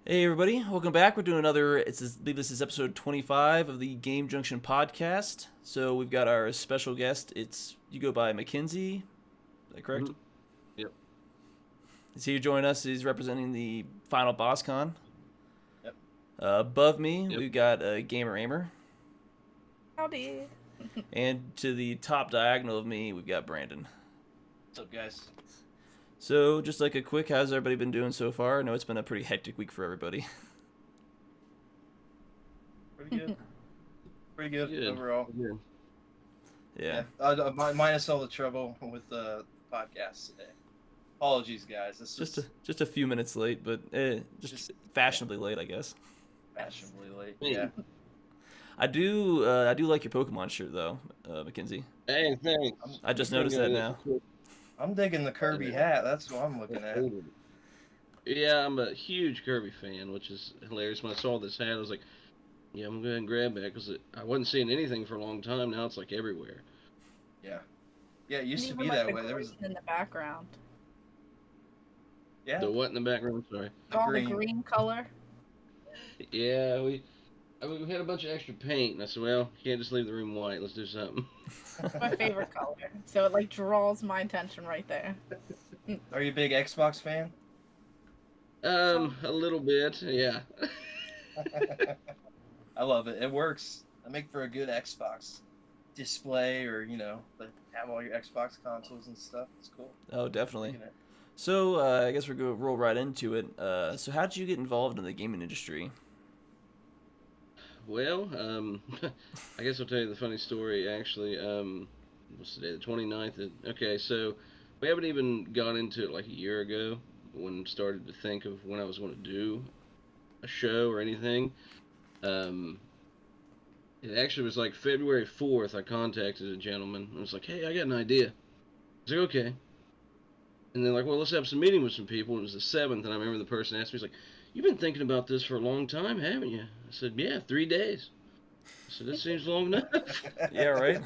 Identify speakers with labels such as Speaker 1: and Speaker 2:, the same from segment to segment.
Speaker 1: Hey everybody, welcome back. We're doing another, I believe this is episode 25 of the Game Junction Podcast. So we've got our special guest. You go by Mackenzie, is that correct?
Speaker 2: Yep.
Speaker 1: He's here joining us. He's representing the final BossCon.
Speaker 2: Yep.
Speaker 1: Above me,
Speaker 2: Yep.
Speaker 1: we've got Gamer Aimer.
Speaker 3: Howdy.
Speaker 1: And to the top diagonal of me, we've got Brandon.
Speaker 2: What's up, guys?
Speaker 1: So just like a quick, how's everybody been doing so far? I know it's been a pretty hectic week for everybody.
Speaker 2: Pretty good. Pretty good overall. Good.
Speaker 1: Yeah.
Speaker 2: Minus all the trouble with the podcast today. Apologies, guys. This is
Speaker 1: Just a few minutes late, but just fashionably late, I guess.
Speaker 2: fashionably late. Yeah.
Speaker 1: I do like your Pokemon shirt though, Mackenzie.
Speaker 4: Hey, thanks.
Speaker 1: I just noticed that now.
Speaker 2: I'm digging the Kirby hat. That's what I'm looking at.
Speaker 4: Yeah, I'm a huge Kirby fan, which is hilarious. When I saw this hat, I was like, yeah, I'm going to go ahead and grab that because I wasn't seeing anything for a long time. Now it's like everywhere.
Speaker 2: Yeah. Yeah, it used to
Speaker 3: Even
Speaker 2: be
Speaker 3: like
Speaker 2: that
Speaker 3: the
Speaker 2: way. There was
Speaker 3: green in the background.
Speaker 2: yeah.
Speaker 4: The what in the background? Sorry.
Speaker 3: All
Speaker 2: green.
Speaker 3: the green color.
Speaker 4: Yeah, we had a bunch of extra paint, and I said, well, you can't just leave the room white. Let's do something.
Speaker 3: It's my favorite color. So it like draws my attention right there.
Speaker 2: Are you a big Xbox fan?
Speaker 4: A little bit, yeah.
Speaker 2: I love it. It works. I make for a good Xbox display, or like have all your Xbox consoles and stuff. It's cool.
Speaker 1: Oh, definitely.
Speaker 2: Looking at it.
Speaker 1: So I guess we're going to roll right into it. So how did you get involved in the gaming industry?
Speaker 4: Well, I guess I'll tell you the funny story, actually. What's today, the 29th? Okay, so we haven't even got into it like a year ago when I started to think of when I was going to do a show or anything. It actually was like February 4th, I contacted a gentleman. I was like, hey, I got an idea. He's like, okay. And they're like, well, let's have some meeting with some people. And it was the 7th, and I remember the person asked me, he's like, you've been thinking about this for a long time, haven't you? I said, yeah, 3 days. I said, that seems long enough.
Speaker 1: Yeah, right?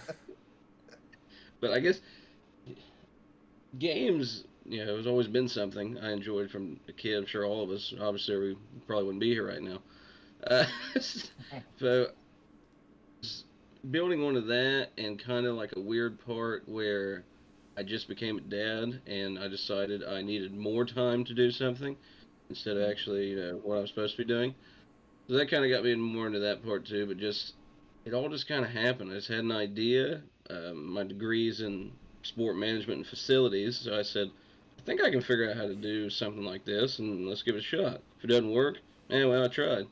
Speaker 4: But I guess games, it's always been something I enjoyed from a kid. I'm sure all of us, obviously, we probably wouldn't be here right now. So, building onto that, and kind of like a weird part where I just became a dad, and I decided I needed more time to do something instead of actually, what I was supposed to be doing. So that kind of got me more into that part too, but it all just kind of happened. I just had an idea. My degree's in sport management and facilities, so I said, I think I can figure out how to do something like this, and let's give it a shot. If it doesn't work, well, I tried.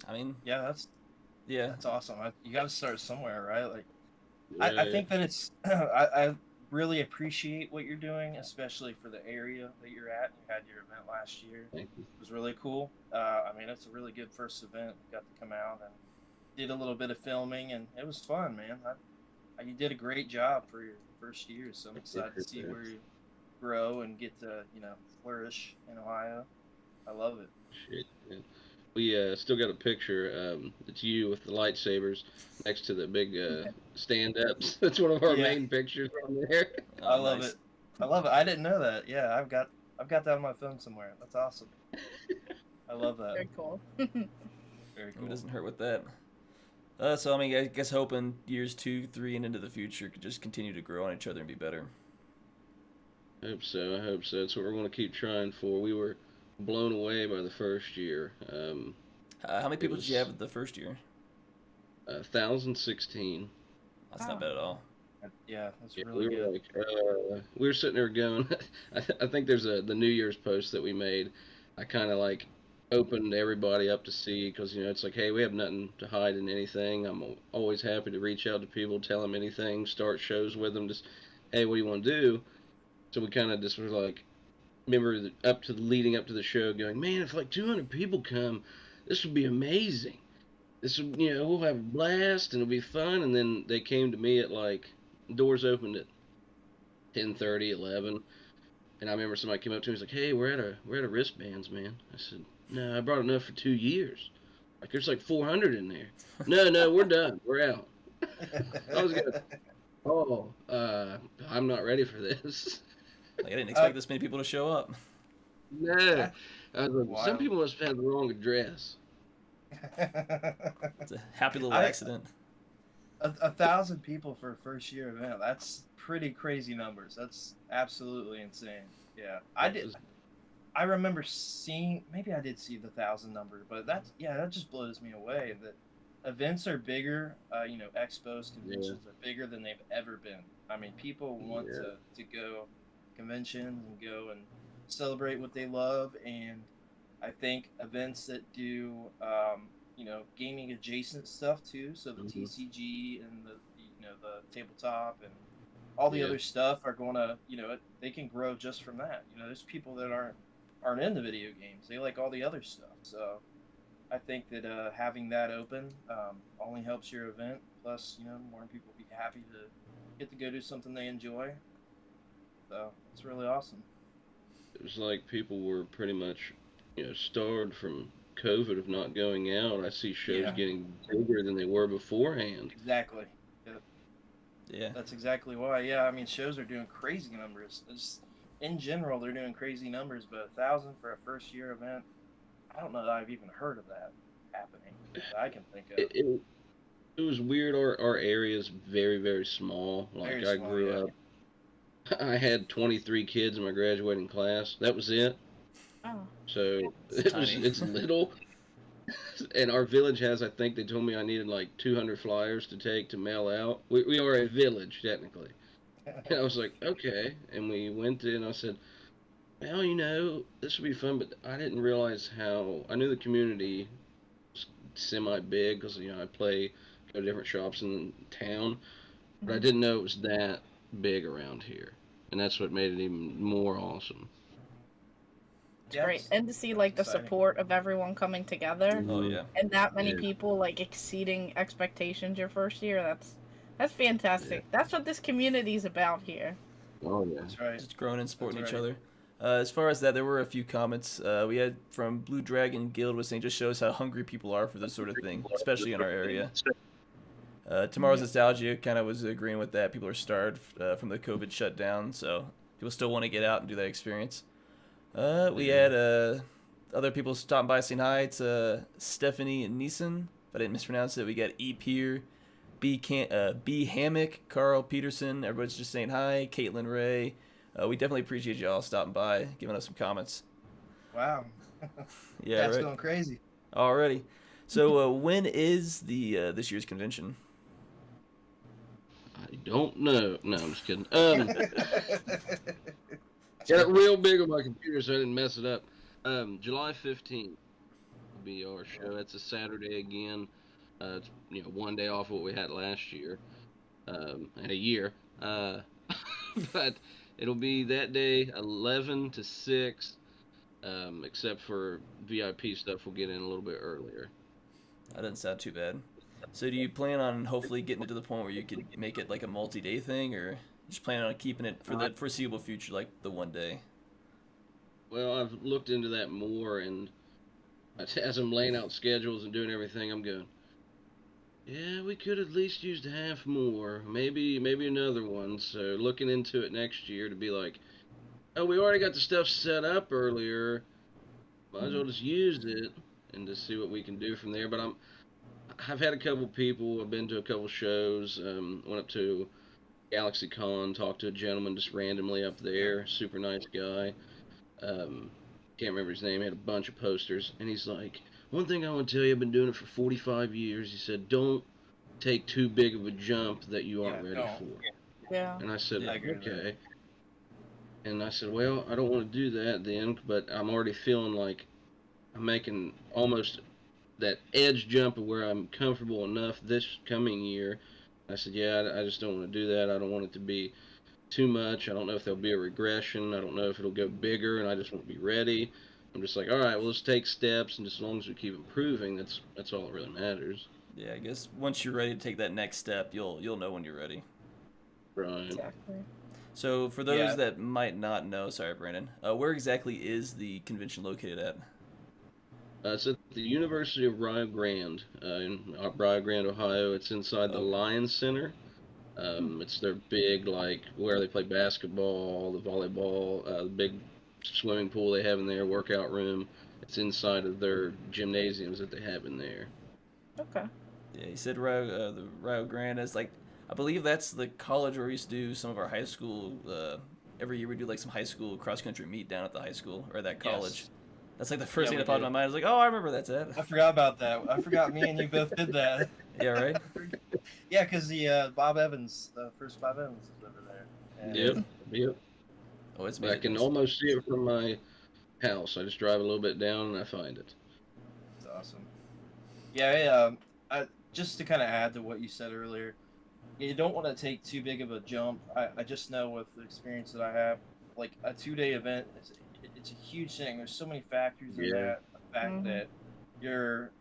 Speaker 1: I mean,
Speaker 2: Yeah, that's awesome. You got to start somewhere, right? Like, I think that it's I really appreciate what you're doing, especially for the area that you're at. You had your event last year.
Speaker 4: Thank you.
Speaker 2: It was really cool. I mean, it's a really good first event. You got to come out and did a little bit of filming, and it was fun, man. You did a great job for your first year, so I'm excited to see where you grow and get to, flourish in Ohio. I love it.
Speaker 4: Shit, yeah. We still got a picture. It's you with the lightsabers next to the big stand-ups. That's one of our main pictures on there.
Speaker 1: oh,
Speaker 2: I love
Speaker 1: nice.
Speaker 2: it. I love it. I didn't know that. Yeah, I've got that on my phone somewhere. That's awesome. I love that.
Speaker 3: Very cool.
Speaker 2: Very
Speaker 1: It
Speaker 2: cool.
Speaker 1: doesn't hurt with that. So I mean, I guess hoping years 2, 3, and into the future could just continue to grow on each other and be better.
Speaker 4: I hope so. That's what we're going to keep trying for. We were blown away by the first year.
Speaker 1: How many people did you have the first year?
Speaker 4: 1,016.
Speaker 1: That's not bad at all.
Speaker 2: Yeah, that's
Speaker 4: Yeah,
Speaker 2: really
Speaker 4: we were
Speaker 2: good.
Speaker 4: like, we were sitting there going, I think there's the New Year's post that we made. I kind of like opened everybody up to see, because it's like, hey, we have nothing to hide in anything. I'm always happy to reach out to people, tell them anything, start shows with them, just, hey, what do you want to do? So we kind of just were like, remember leading up to the show going, man, if like 200 people come, this would be amazing. This would, we'll have a blast and it'll be fun. And then they came to me at like, doors opened at 10:30, 11. And I remember somebody came up to me and was like, hey, we're at a wristbands, man. I said, no, I brought enough for 2 years. Like, there's like 400 in there. No, we're done. We're out. I was I'm not ready for this.
Speaker 1: Like, I didn't expect this many people to show up.
Speaker 4: No.
Speaker 2: That's
Speaker 4: I was like, some
Speaker 2: wild.
Speaker 4: people must have had the wrong address.
Speaker 1: It's a happy little
Speaker 2: I
Speaker 1: accident.
Speaker 2: 1,000 people for a first year event. That's pretty crazy numbers. That's absolutely insane. Yeah, I
Speaker 4: That
Speaker 2: did.
Speaker 4: was,
Speaker 2: I remember seeing. Maybe I did see the 1,000 number, but that just blows me away. That events are bigger. Expos,
Speaker 4: yeah,
Speaker 2: conventions are bigger than they've ever been. I mean, people want
Speaker 4: yeah.
Speaker 2: to go conventions and go and celebrate what they love, and I think events that do gaming adjacent stuff too. So the
Speaker 4: Hmm.
Speaker 2: TCG and the tabletop and all the
Speaker 4: Yeah.
Speaker 2: other stuff are going to they can grow just from that. There's people that aren't into video games. They like all the other stuff. So I think that having that open only helps your event. Plus, more people be happy to get to go do something they enjoy. So it's really awesome.
Speaker 4: It was like people were pretty much, starved from COVID of not going out. I see shows
Speaker 2: Yeah,
Speaker 4: getting bigger than they were beforehand.
Speaker 2: exactly. Yeah,
Speaker 1: Yeah.
Speaker 2: that's exactly why. Yeah, I mean, shows are doing crazy numbers. In general, they're doing crazy numbers, but 1,000 for a first year event, I don't know that I've even heard of that happening that I can think
Speaker 4: It,
Speaker 2: of.
Speaker 4: it, it was weird. Our area is very, very small. Like
Speaker 2: Very
Speaker 4: I
Speaker 2: small,
Speaker 4: grew
Speaker 2: yeah.
Speaker 4: up, I had 23 kids in my graduating class. That was it.
Speaker 3: Oh,
Speaker 4: So
Speaker 1: It's tiny.
Speaker 4: it's little. And our village has, I think they told me I needed like 200 flyers to take to mail out. We are a village technically. And I was like, okay. And we went in. I said, well, this would be fun, but I didn't realize how. I knew the community was semi big because I go to different shops in town, but I
Speaker 3: mhm.
Speaker 4: didn't know it was that big around here, and that's what made it even more awesome.
Speaker 3: It's
Speaker 2: Yeah,
Speaker 3: great. And to see
Speaker 2: that's
Speaker 3: like the
Speaker 2: exciting.
Speaker 3: support of everyone coming together
Speaker 1: Oh
Speaker 4: Hmm.
Speaker 1: yeah.
Speaker 3: and that many
Speaker 4: Yeah,
Speaker 3: people like exceeding expectations your first year, that's
Speaker 4: yeah.
Speaker 3: fantastic. That's what this community is about here.
Speaker 4: Oh yeah.
Speaker 2: That's right.
Speaker 1: Just growing and
Speaker 2: That's
Speaker 1: supporting each
Speaker 2: right.
Speaker 1: other. As far as that, there were a few comments we had from Blue Dragon Guild was saying just shows how hungry people are for this sort of thing, especially in our area. Tomorrow's
Speaker 3: Yep.
Speaker 1: Nostalgia kind of was agreeing with that. People are starved from the COVID shutdown, so people still want to get out and do that experience. We
Speaker 4: Yeah.
Speaker 1: had other people stopping by saying hi. It's Stephanie Neeson, if I didn't mispronounce it. We got E. Pier, B. Hammock, Carl Peterson. Everybody's just saying hi. Caitlin Ray. We definitely appreciate y'all stopping by, giving us some comments.
Speaker 2: Wow.
Speaker 1: Yeah,
Speaker 2: That's
Speaker 1: right.
Speaker 2: going crazy.
Speaker 1: Alrighty. So when is the this year's convention?
Speaker 4: I don't know. No, I'm just kidding. Got it real big on my computer so I didn't mess it up. July 15th will be our show. It's a Saturday again. It's one day off what we had last year, and a year. But it'll be that day, 11 to 6. Except for VIP stuff, we'll get in a little bit earlier.
Speaker 1: That doesn't sound too bad. So do you plan on hopefully getting it to the point where you could make it like a multi-day thing, or just plan on keeping it for the foreseeable future, like the one day?
Speaker 4: Well, I've looked into that more, and as I'm laying out schedules and doing everything, I'm going, yeah, we could at least use half more, maybe another one. So looking into it next year to be like, oh, we already got the stuff set up earlier. Might as well just use it and just see what we can do from there. But I've had a couple people. I've been to a couple shows. Went up to Galaxy Con, talked to a gentleman just randomly up there. Super nice guy. Um, can't remember his name. He had a bunch of posters, and he's like, "One thing I want to tell you, I've been doing it for 45 years." He said, "Don't take too big of a jump that you
Speaker 2: Yeah,
Speaker 4: aren't ready
Speaker 2: no,
Speaker 4: for."
Speaker 3: Yeah.
Speaker 4: And I said,
Speaker 1: Yeah.
Speaker 2: I agree with that.
Speaker 4: "Okay." And I said, "Well, I don't want to do that then, but I'm already feeling like I'm making almost that edge jump of where I'm comfortable enough this coming year." I said, "Yeah, I just don't want to do that. I don't want it to be too much. I don't know if there'll be a regression. I don't know if it'll go bigger, and I just won't be ready." I'm just like, all right, well, let's take steps, and just as long as we keep improving, that's all that really matters.
Speaker 1: Yeah, I guess once you're ready to take that next step, you'll know when you're ready.
Speaker 4: Right.
Speaker 3: Exactly.
Speaker 1: So for those
Speaker 2: Yeah.
Speaker 1: that might not know, sorry, Brandon, where exactly is the convention located at?
Speaker 4: It's at the University of Rio Grande, in Rio Grande, Ohio. It's inside the
Speaker 1: Oh,
Speaker 4: Lions Center. It's their big, like, where they play basketball, the volleyball, the big swimming pool they have in there, workout room. It's inside of their gymnasiums that they have in there.
Speaker 3: Okay.
Speaker 1: Yeah, he said the Rio Grande is like, I believe that's the college where we used to do some of our high school. Every year we do like some high school cross country meet down at the high school or that college.
Speaker 2: Yes.
Speaker 1: That's like the first thing
Speaker 2: we
Speaker 1: that popped in
Speaker 2: did.
Speaker 1: my mind. I was like, oh, I remember that's it.
Speaker 2: I forgot about that. I forgot me and you both did that.
Speaker 1: Yeah, right.
Speaker 2: Yeah, because the Bob Evans, the first Bob Evans is over there. And
Speaker 4: Yep.
Speaker 1: Oh, it's
Speaker 4: I can almost see it from my house. I just drive a little bit down and I find it.
Speaker 2: It's awesome. Yeah, just to kind of add to what you said earlier, you don't want to take too big of a jump. I just know with the experience that I have, like a 2-day event, it's a huge thing. There's so many factors in that. The fact that you're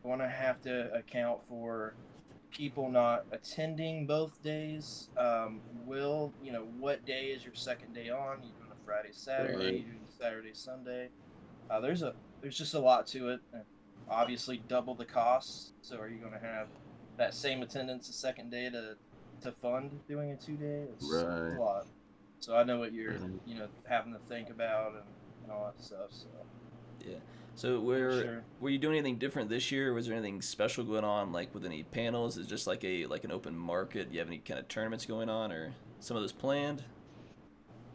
Speaker 2: going to have to account for people not attending both days. What day is your second day on? You doing a Friday, Saturday?
Speaker 4: Right.
Speaker 2: You doing Saturday, Sunday? There's just a lot to it. And obviously, double the costs. So, are you going to have that same attendance the second day to fund doing a 2-day? It's a lot. So I know what you're having to think about and all that stuff. So
Speaker 1: yeah. So were you doing anything different this year? Or was there anything special going on, like with any panels? Is it just like an open market? Do you have any kind of tournaments going on, or some of those planned?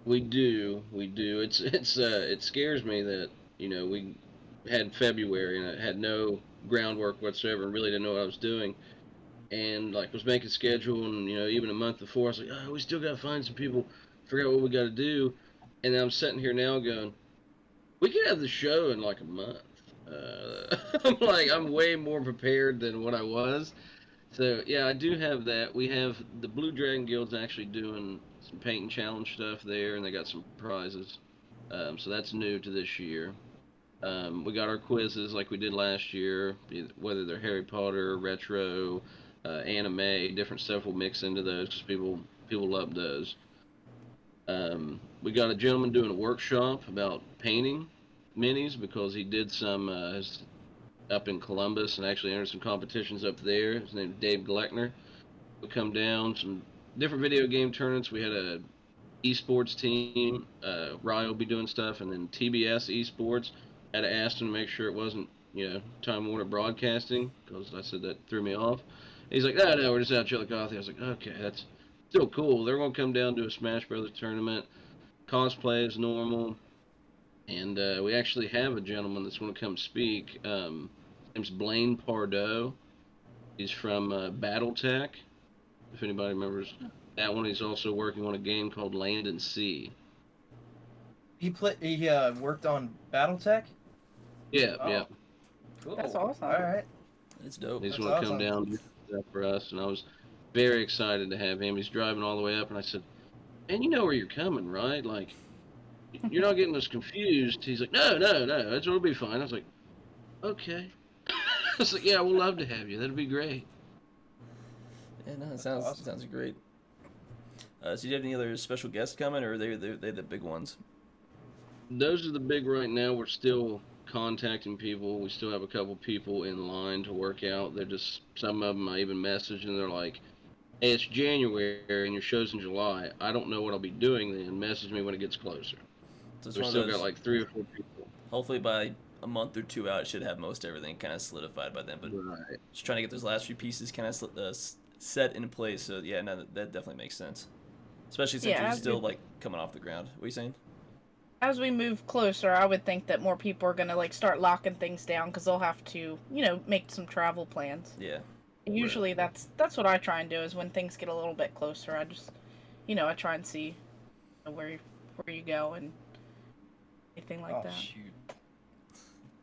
Speaker 4: We do. It scares me that we had February and I had no groundwork whatsoever and really didn't know what I was doing, and like was making schedule and even a month before I was like, oh, we still gotta find some people, figure out what we gotta do, and then I'm sitting here now going, we could have the show in like a month. I'm way more prepared than what I was. So yeah, I do have that. We have the Blue Dragon Guild's actually doing some paint and challenge stuff there, and they got some prizes. So that's new to this year. We got our quizzes like we did last year, whether they're Harry Potter, retro, anime, different stuff will mix into those because people love those. We got a gentleman doing a workshop about painting minis because he did some up in Columbus and actually entered some competitions up there. His name's Dave Gleckner. We'll come down, some different video game tournaments. We had a esports team. Ryan will be doing stuff, and then TBS Esports. Had to ask him to make sure it wasn't, Time Warner Broadcasting, because I said that threw me off. He's like, no, we're just out Chillicothe. I was like, okay, that's still cool. They're going to come down to a Smash Brothers tournament. Cosplay is normal. And we actually have a gentleman that's going to come speak. His name's Blaine Pardo. He's from Battletech, if anybody remembers that one. He's also working on a game called Land and Sea.
Speaker 2: He worked on BattleTech?
Speaker 4: Yeah.
Speaker 2: Cool.
Speaker 3: That's awesome.
Speaker 2: All right.
Speaker 1: It's dope.
Speaker 4: He's
Speaker 2: That's
Speaker 4: going to
Speaker 2: awesome.
Speaker 4: come down and do stuff for us, and I was very excited to have him. He's driving all the way up, and I said, man, you know where you're coming, right? Like, you're not getting us confused. He's like, no, it'll be fine. I was like, okay. I was like, yeah, we'll love to have you. That'd be great.
Speaker 1: Yeah, no, it
Speaker 2: awesome.
Speaker 1: sounds great. So do you have any other special guests coming, or are they the big ones?
Speaker 4: Those are the big right now. We're still contacting people. We still have a couple people in line to work out. They're just, some of them I even message and they're like, hey, it's January and your show's in July. I don't know what I'll be doing then. Message me when it gets closer.
Speaker 1: So it's
Speaker 4: We
Speaker 1: one of
Speaker 4: still
Speaker 1: those,
Speaker 4: got like 3 or 4 people.
Speaker 1: hopefully by a month or two out, it should have most everything kind of solidified by then. But
Speaker 4: Right.
Speaker 1: just trying to get those last few pieces kind of set in place. So yeah, no, that definitely makes sense. Especially since you're still like coming off the ground. What are you saying?
Speaker 3: As we move closer, I would think that more people are gonna like start locking things down because they'll have to, make some travel plans.
Speaker 1: Yeah.
Speaker 3: Usually, that's what I try and do is when things get a little bit closer, I just, I try and see where you go and anything like that.
Speaker 2: Shoot.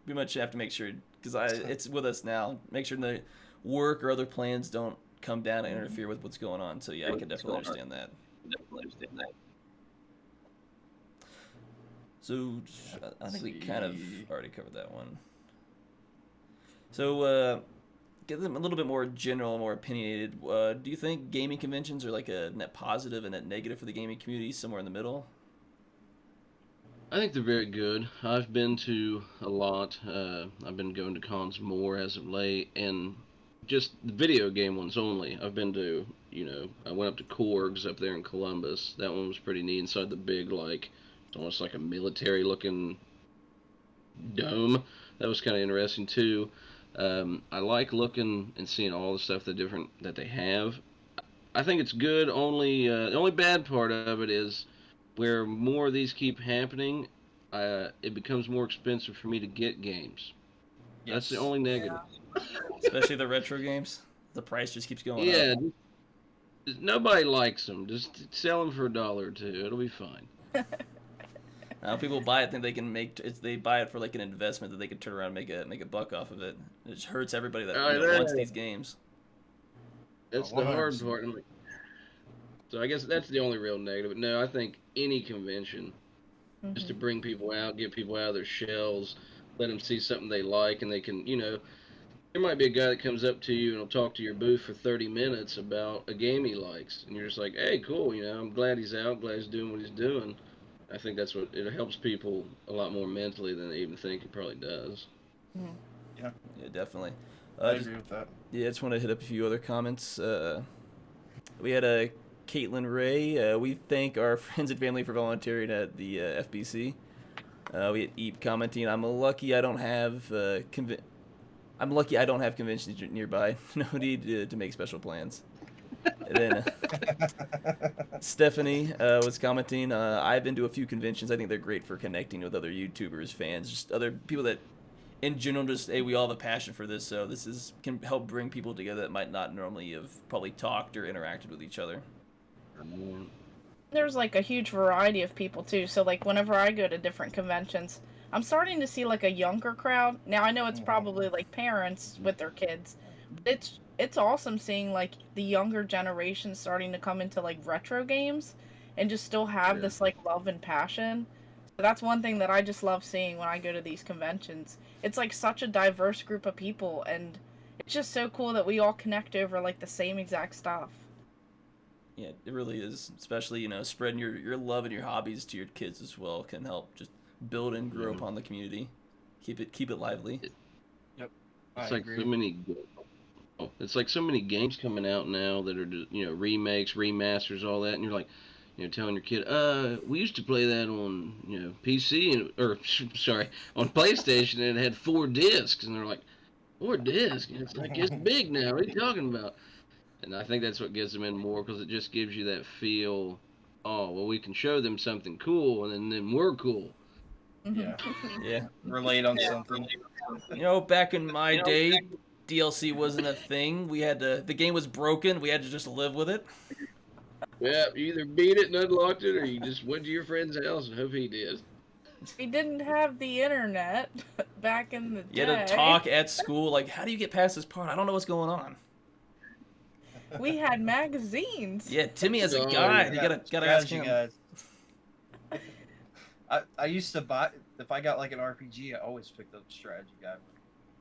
Speaker 1: We much have to make sure because it's with us now. Make sure the work or other plans don't come down and interfere with what's going on. So yeah, I can definitely understand that. So I think we kind of already covered that one. So get them a little bit more general, more opinionated. Do you think gaming conventions are like a net positive and net negative for the gaming community, somewhere in the middle?
Speaker 4: I think they're very good. I've been to a lot. I've been going to cons more as of late, and just the video game ones only. I've been to, I went up to Korg's up there in Columbus. That one was pretty neat inside the big, like, almost like a military-looking dome. That was kind of interesting too. I like looking and seeing all the stuff that they have. I think it's good. Only the only bad part of it is where more of these keep happening, it becomes more expensive for me to get games. That's the only negative.
Speaker 1: Especially the retro games. The price just keeps going
Speaker 4: Yeah,
Speaker 1: up.
Speaker 4: nobody likes them. Just sell them for $1 or $2. It'll be fine.
Speaker 1: People buy it, think they can they buy it for like an investment that they can turn around and make a buck off of it. It just hurts everybody that wants these games.
Speaker 4: That's the hard part. So I guess that's the only real negative. But no, I think any convention, just to bring people out, get people out of their shells, let them see something they like, and they can, there might be a guy that comes up to you and will talk to your booth for 30 minutes about a game he likes, and you're just like, hey, cool, I'm glad he's out, glad he's doing what he's doing. I think that's what it helps people a lot more mentally than they even think it probably does.
Speaker 2: Yeah,
Speaker 1: definitely.
Speaker 2: I agree with that.
Speaker 1: Yeah, I just want to hit up a few other comments. We had a Caitlin Ray. We thank our friends and family for volunteering at the FBC. We had Eep commenting, I'm lucky I don't have conventions nearby. No need to make special plans. And then Stephanie was commenting, I've been to a few conventions. I think they're great for connecting with other YouTubers, fans, just other people that in general just, hey, we all have a passion for this, so can help bring people together that might not normally have probably talked or interacted with each other.
Speaker 3: There's like a huge variety of people too, so like whenever I go to different conventions, I'm starting to see like a younger crowd. Now I know it's probably like parents with their kids, but it's awesome seeing like the younger generation starting to come into like retro games and just still have this like love and passion. So that's one thing that I just love seeing when I go to these conventions. It's like such a diverse group of people, and it's just so cool that we all connect over like the same exact stuff.
Speaker 1: Yeah, it really is. Especially, spreading your love and your hobbies to your kids as well can help just build and grow upon the community. Keep it lively.
Speaker 2: Yep.
Speaker 4: It's like so many. It's like so many games coming out now that are remakes, remasters, all that, and you're like, telling your kid, we used to play that on PC on PlayStation, and it had 4 discs, and they're like, 4 discs? It's like it's big now. What are you talking about? And I think that's what gets them in more, because it just gives you that feel. Oh, well, we can show them something cool, and then we're cool.
Speaker 1: Yeah.
Speaker 2: Relate on something.
Speaker 1: Back in my day, DLC wasn't a thing. The game was broken. We had to just live with it.
Speaker 4: Yeah, you either beat it and unlocked it, or you just went to your friend's house and hope he did.
Speaker 3: We didn't have the internet back in the day.
Speaker 1: You had to talk at school, like, how do you get past this part? I don't know what's going on.
Speaker 3: We had magazines.
Speaker 1: Yeah, Timmy has a guide. You gotta ask him.
Speaker 2: Guys. I used to buy, if I got like an RPG, I always picked up a strategy guide.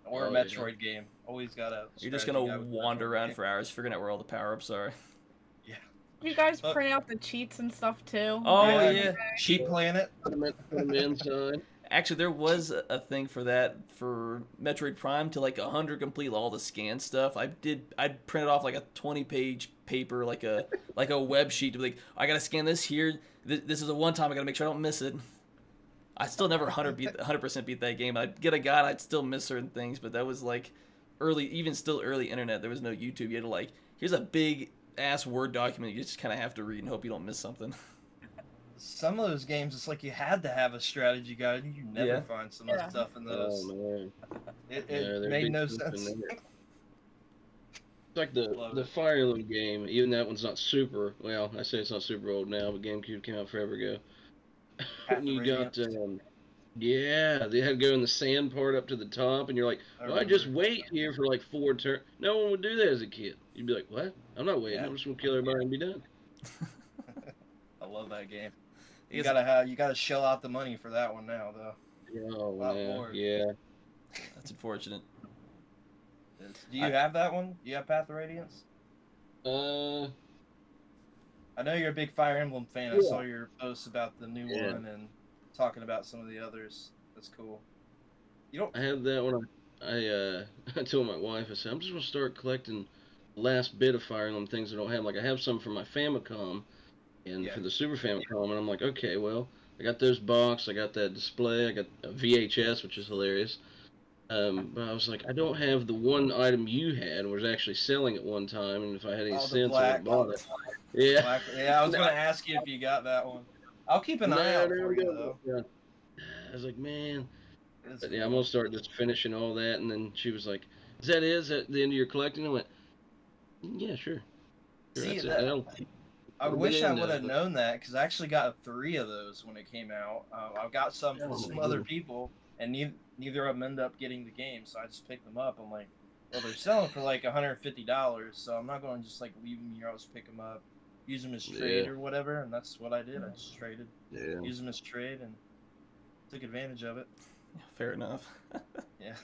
Speaker 2: Or a Metroid game. Always got a
Speaker 1: You're just gonna wander around for hours figuring out where all the power-ups are.
Speaker 2: Yeah.
Speaker 3: You guys print out the cheats and stuff too?
Speaker 1: Oh, yeah.
Speaker 2: Cheat Planet.
Speaker 4: Put them inside.
Speaker 1: Actually, there was a thing for that for Metroid Prime to like 100 complete all the scan stuff. I'd print it off like a 20-page paper, like a web sheet to be like, I gotta scan this here. This is a one time. I gotta make sure I don't miss it. I still never 100% beat that game. I'd get a guide. I'd still miss certain things, but that was like early internet. There was no YouTube. You had to like, here's a big ass Word document. You just kind of have to read and hope you don't miss something.
Speaker 2: Some of those games, it's like you had to have a strategy guide, and you never find some of the stuff in those.
Speaker 4: Oh, man.
Speaker 2: It made no sense.
Speaker 4: It's like the Fire Emblem game. Even that one's not super. Well, I say it's not super old now, but GameCube came out forever ago. And you got, they had to go in the sand part up to the top, and you're like, well, I just wait here for like 4 turns. No one would do that as a kid. You'd be like, what? I'm not waiting. I'm just gonna kill everybody and be done.
Speaker 2: I love that game. You gotta shell out the money for that one now, though.
Speaker 4: Oh man, yeah.
Speaker 1: That's unfortunate.
Speaker 2: Do you have that one? Do you have Path of Radiance? I know you're a big Fire Emblem fan. I saw your posts about the new one and talking about some of the others. That's cool. You don't.
Speaker 4: I have that one. I told my wife, I said, I'm just gonna start collecting the last bit of Fire Emblem things I don't have. Like I have some for my Famicom and for the Super Famicom, and I'm like, okay, well, I got those box. I got that display. I got a VHS, which is hilarious. But I was like, I don't have the one item you had and was actually selling at one time, and if I had any
Speaker 2: Oh, the
Speaker 4: sense, I would have
Speaker 2: black.
Speaker 4: bought it. Yeah.
Speaker 2: Black. Yeah, I was gonna ask you if you got that one. I'll keep an eye out for you though.
Speaker 4: Yeah. I was like, man.
Speaker 2: It's
Speaker 4: But yeah, I'm
Speaker 2: cool.
Speaker 4: gonna start just finishing all that, and then she was like, "Is that it? Is that the end of your collecting?" I went, "Yeah, sure. Sure,
Speaker 2: See,
Speaker 4: that's it."
Speaker 2: I
Speaker 4: I'll
Speaker 2: wish
Speaker 4: get
Speaker 2: I
Speaker 4: into
Speaker 2: would have
Speaker 4: it.
Speaker 2: known that because I actually got 3 of those when it came out. I got some from
Speaker 4: Oh,
Speaker 2: some
Speaker 4: man.
Speaker 2: other people, and neither of them ended up getting the game, so I just picked them up. I'm like, well, they're selling for like $150, so I'm not going to just like leave them here. I'll just pick them up, use them as trade
Speaker 4: Yeah.
Speaker 2: or whatever, and that's what I did. I just traded,
Speaker 4: Yeah.
Speaker 2: used them as trade, and took advantage of it.
Speaker 1: Fair enough.
Speaker 2: Yeah.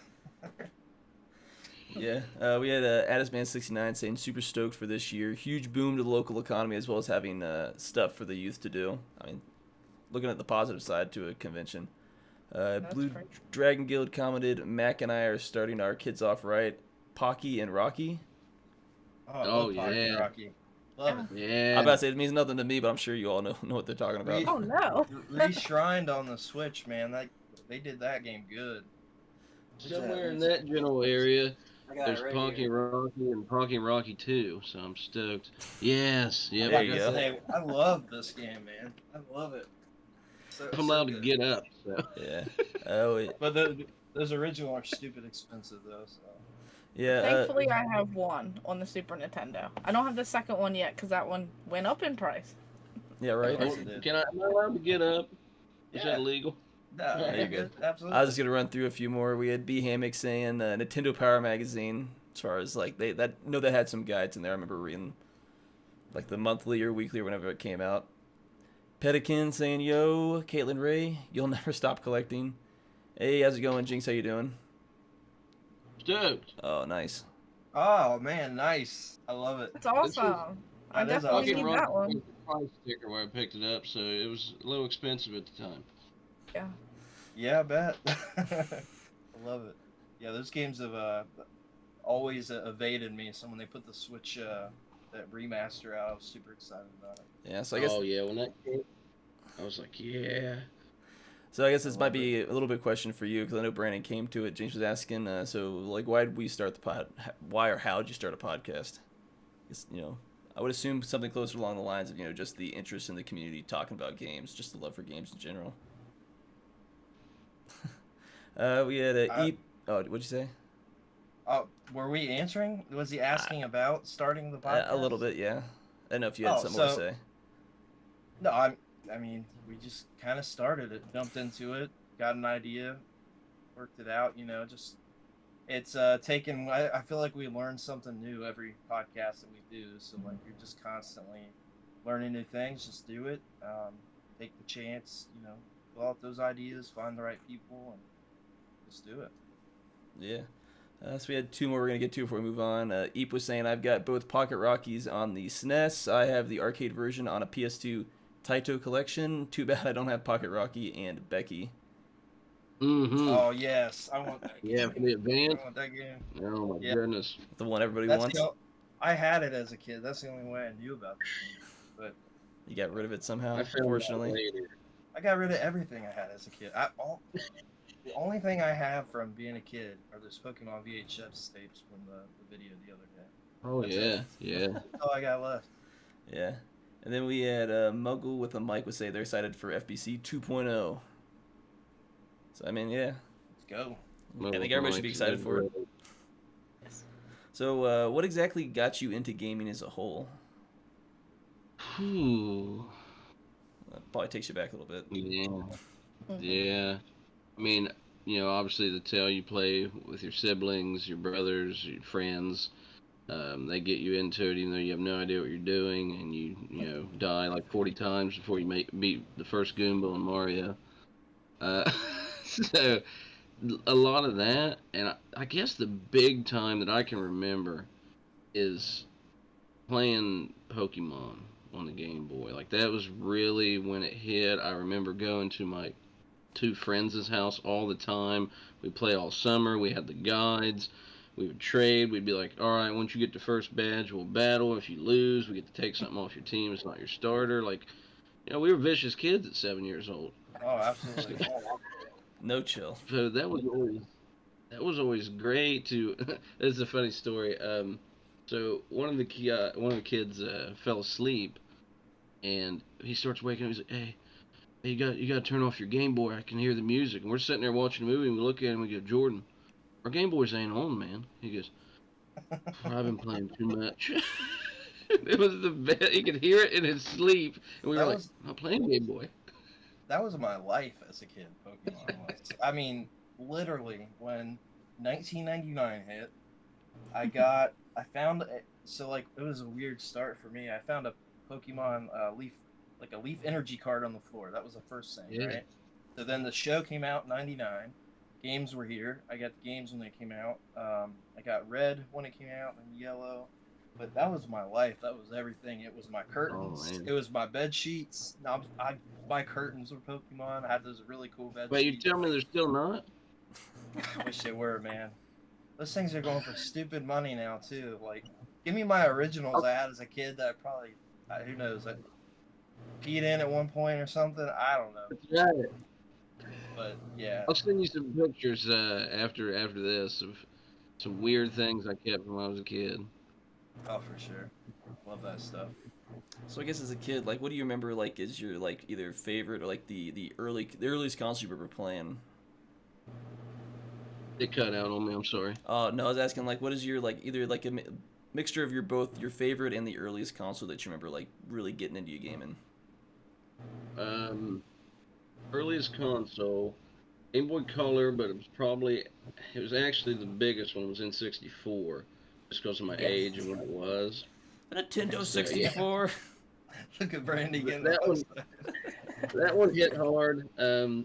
Speaker 1: Yeah, we had Addisman69 saying super stoked for this year. Huge boom to the local economy as well as having stuff for the youth to do. I mean, looking at the positive side to a convention. Blue
Speaker 3: great.
Speaker 1: Dragon Guild commented, Mac and I are starting our kids off right. Pocky and Rocky.
Speaker 2: Oh, Pocket
Speaker 4: yeah.
Speaker 2: Rocky. Love it.
Speaker 4: Yeah.
Speaker 1: I'm about to say it means nothing to me, but I'm sure you all know what they're talking about.
Speaker 3: Oh no.
Speaker 2: Reshrined on the Switch, man. They did that game good.
Speaker 4: Somewhere in that general area,
Speaker 2: I got
Speaker 4: there's
Speaker 2: it right
Speaker 4: Pocky
Speaker 2: here.
Speaker 4: Rocky and Pocky Rocky 2, so I'm stoked. Yes. Yeah.
Speaker 1: There you go.
Speaker 2: Hey, I love this game, man. I love it.
Speaker 4: I'm allowed to get up. So.
Speaker 1: Yeah. Oh,
Speaker 2: But those original are stupid expensive though. So.
Speaker 1: yeah.
Speaker 3: Thankfully, I have one on the Super Nintendo. I don't have the second one yet because that one went up in price.
Speaker 1: Yeah, right.
Speaker 2: Of course it did.
Speaker 4: Am I allowed to get up? Is
Speaker 2: Yeah.
Speaker 4: that illegal?
Speaker 2: No,
Speaker 1: Yeah, you're good.
Speaker 2: Absolutely.
Speaker 1: I was just gonna run through a few more. We had B Hammock saying Nintendo Power Magazine. As far as like they had some guides in there. I remember reading like the monthly or weekly or whenever it came out. Pedikin saying, "Yo, Caitlin Ray, you'll never stop collecting." Hey, how's it going, Jinx? How you doing?
Speaker 4: Stoked.
Speaker 1: Oh, nice.
Speaker 2: Oh man, nice. I love it.
Speaker 3: It's awesome. I
Speaker 2: That is
Speaker 3: definitely
Speaker 2: awesome.
Speaker 3: need that one.
Speaker 4: The price sticker where I picked it up, so it was a little expensive at the time.
Speaker 3: Yeah.
Speaker 2: Yeah, I bet. I love it. Yeah, those games have always evaded me. So when they put the Switch that remaster out, I was super excited about it.
Speaker 1: Yeah, so I guess
Speaker 4: Oh yeah, when that came, I was like, yeah.
Speaker 1: this might be a little bit question for you because I know Brandon came to it. James was asking, so like, why did we start the pod? Why or how did you start a podcast? It's, I would assume something closer along the lines of just the interest in the community, talking about games, just the love for games in general. We had what'd you say?
Speaker 2: Oh, were we answering? Was he asking about starting the podcast?
Speaker 1: A little bit, yeah. I don't know if you had something more to say.
Speaker 2: No, I mean, we just kind of started it, jumped into it, got an idea, worked it out. Just it's taken. I feel like we learn something new every podcast that we do. So like you're just constantly learning new things. Just do it. Take the chance. Fill out those ideas, find the right people, and just do it.
Speaker 1: Yeah. So we had 2 more we're going to get to before we move on. Eep was saying, I've got both Pocket Rockies on the SNES. I have the arcade version on a PS2 Taito collection. Too bad I don't have Pocket Rocky and Becky.
Speaker 4: Mm-hmm.
Speaker 2: Oh yes, I want that.
Speaker 4: Yeah,
Speaker 2: game.
Speaker 4: for the advance.
Speaker 2: I want that game.
Speaker 4: Oh my
Speaker 2: Yeah.
Speaker 4: goodness.
Speaker 1: The one everybody
Speaker 2: That's
Speaker 1: wants.
Speaker 2: I had it as a kid. That's the only way I knew about the game. But
Speaker 1: You got rid of it somehow,
Speaker 4: I found that
Speaker 1: unfortunately.
Speaker 4: later.
Speaker 2: I got rid of everything I had as a kid. The only thing I have from being a kid are those Pokemon VHS tapes from the video the other day.
Speaker 4: Oh
Speaker 2: That's
Speaker 4: yeah,
Speaker 2: it.
Speaker 4: yeah.
Speaker 2: That's all I got left.
Speaker 1: Yeah. And then we had Muggle with a mic would say they're excited for FBC 2.0. So, I mean, yeah.
Speaker 2: Let's go.
Speaker 1: I think everybody should be excited for it.
Speaker 3: Yes.
Speaker 1: So, what exactly got you into gaming as a whole?
Speaker 4: Whew.
Speaker 1: That probably takes you back a little bit.
Speaker 4: Yeah.
Speaker 3: Mhm.
Speaker 4: Yeah. I mean, obviously the tale you play with your siblings, your brothers, your friends, they get you into it even though you have no idea what you're doing, and you die like 40 times before you beat the first Goomba in Mario. So a lot of that, and I guess the big time that I can remember is playing Pokemon on the Game Boy. Like that was really when it hit. I remember going to my 2 friends' house all the time. We'd play all summer. We had the guides. We would trade. We'd be like, all right, once you get the first badge, we'll battle. If you lose, we get to take something off your team. It's not your starter. Like, we were vicious kids at 7 years old.
Speaker 2: Oh, absolutely.
Speaker 1: No chill.
Speaker 4: So that was always great to. This is a funny story. So one of the kids fell asleep, and he starts waking up. He's like, "Hey, you got to turn off your Game Boy. I can hear the music." And we're sitting there watching a movie, and we look at him and we go, "Jordan, our Game Boys ain't on, man." He goes, "I've been playing too much." It was the best. He could hear it in his sleep, and we
Speaker 2: That
Speaker 4: were
Speaker 2: was
Speaker 4: like, "I'm not playing Game Boy."
Speaker 2: that was my life as a kid. Pokemon was. I mean, literally when 1999 hit, I found so like it was a weird start for me. I found a Pokemon Leaf, like a Leaf Energy card on the floor. That was the first thing,
Speaker 4: Yeah.
Speaker 2: right? So then the show came out in '99. Games were here. I got the games when they came out. I got Red when it came out and Yellow. But that was my life. That was everything. It was my curtains.
Speaker 4: man.
Speaker 2: It was my bed sheets. My curtains were Pokemon. I had those really cool bed
Speaker 4: Wait, you
Speaker 2: sheets.
Speaker 4: tell me they're still not?
Speaker 2: I wish they were, man. Those things are going for stupid money now too. Like, give me my originals I had as a kid that I probably, who knows, I peed in at one point or something. I don't know.
Speaker 4: That's right.
Speaker 2: But yeah,
Speaker 4: I'll send you some pictures after this of some weird things I kept when I was a kid.
Speaker 2: oh for sure, love that stuff.
Speaker 1: So I guess as a kid, like, what do you remember, like, is your, like, either favorite or, like, the earliest console you remember playing?
Speaker 4: It cut out on me. I'm sorry.
Speaker 1: No, I was asking, like, what is your, like, either, like, a mixture of your favorite and the earliest console that you remember, like, really getting into your gaming?
Speaker 4: Earliest console, Game Boy Color, but it was actually the biggest one. Was N64, just because of my age and what it was.
Speaker 1: A Nintendo
Speaker 4: So,
Speaker 1: 64.
Speaker 2: Look at Brandy getting
Speaker 4: That
Speaker 2: those.
Speaker 4: That one hit hard.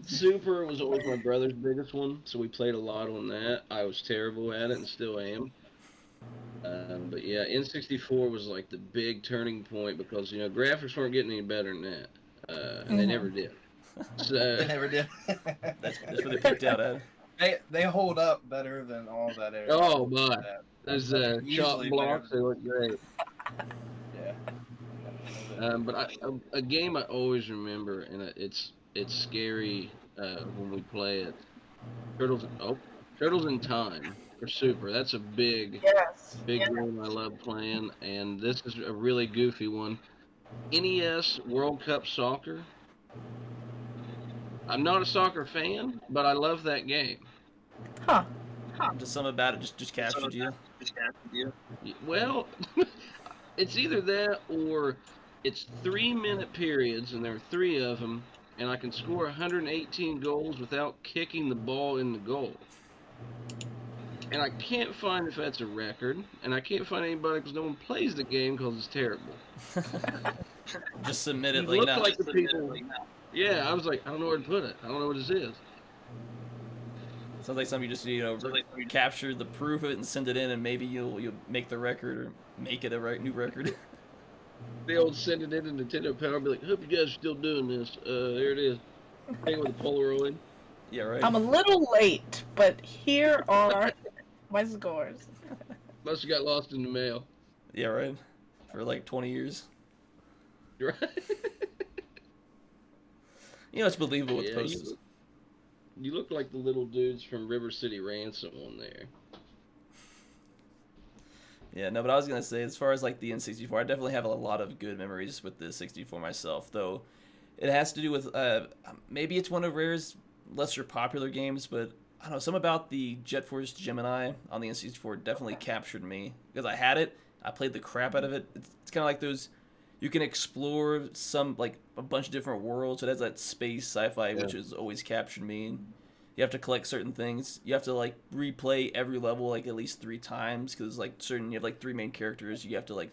Speaker 4: Super was always my brother's biggest one, so we played a lot on that. I was terrible at it and still am. But yeah, N64 was like the big turning point because graphics weren't getting any better than that, and they never did. So
Speaker 2: They never did.
Speaker 1: That's what they picked out at.
Speaker 2: They hold up better than all that era.
Speaker 4: oh my, those chop
Speaker 2: Usually
Speaker 4: blocks they
Speaker 2: better
Speaker 4: look great.
Speaker 2: Yeah.
Speaker 4: But a game I always remember, and it's scary when we play it. Turtles in Time for Super. That's a big game I love playing, and this is a really goofy one. NES World Cup Soccer. I'm not a soccer fan, but I love that game.
Speaker 3: Huh.
Speaker 1: Just something about it just captured you.
Speaker 4: Well, it's either that or it's 3-minute periods, and there are 3 of them, and I can score 118 goals without kicking the ball in the goal. And I can't find if that's a record, and I can't find anybody because no one plays the game because it's terrible.
Speaker 1: Just submit it
Speaker 4: You
Speaker 1: like
Speaker 4: look
Speaker 1: that.
Speaker 4: like the people. Yeah, I was like, I don't know where to put it. I don't know what this is.
Speaker 1: Sounds like something you just capture the proof of it and send it in, and maybe you'll make the record or make it a new record.
Speaker 4: They old send it into Nintendo Power and be like, hope you guys are still doing this. There it is. Thing with a Polaroid.
Speaker 1: Yeah, right.
Speaker 3: I'm a little late, but here are my scores.
Speaker 4: Must have got lost in the mail.
Speaker 1: Yeah, right. For like 20 years.
Speaker 4: Right?
Speaker 1: It's believable with
Speaker 4: Yeah,
Speaker 1: posts.
Speaker 4: you look like the little dudes from River City Ransom on there.
Speaker 1: Yeah, no, but I was gonna say, as far as like the N64, I definitely have a lot of good memories with the 64 myself. Though, it has to do with maybe it's one of Rare's lesser popular games, but I don't know, something about the Jet Force Gemini on the N64 definitely captured me because I had it. I played the crap out of it. It's kind of like those. You can explore a bunch of different worlds. It has that space sci-fi, which has always captured me. You have to collect certain things. You have to like replay every level like at least 3 times because you have like 3 main characters. You have to like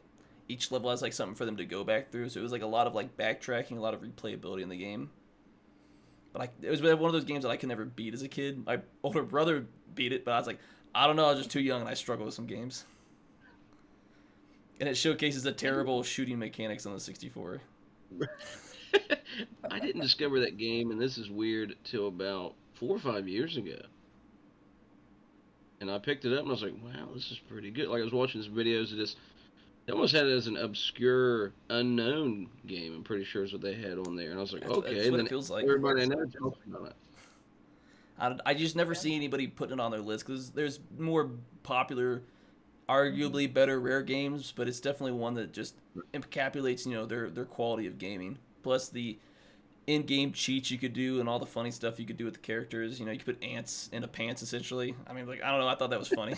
Speaker 1: each level has like something for them to go back through. So it was like a lot of like backtracking, a lot of replayability in the game. But it was one of those games that I could never beat as a kid. My older brother beat it, but I was like, I don't know, I was just too young and I struggled with some games. And it showcases the terrible shooting mechanics on the 64.
Speaker 4: I didn't discover that game, and this is weird, till about 4 or 5 years ago. And I picked it up and I was like, wow, this is pretty good. Like I was watching these videos of this They almost had it as an obscure, unknown game. I'm pretty sure is what they had on there, and I was like,
Speaker 1: That's
Speaker 4: okay.
Speaker 1: what
Speaker 4: And
Speaker 1: it
Speaker 4: then
Speaker 1: feels like.
Speaker 4: everybody I know talks about it.
Speaker 1: I just never see anybody putting it on their list because there's more popular, arguably better rare games, but it's definitely one that just encapsulates their quality of gaming. Plus the in-game cheats you could do and all the funny stuff you could do with the characters. You could put ants in a pants essentially. I mean, like I don't know. I thought that was funny.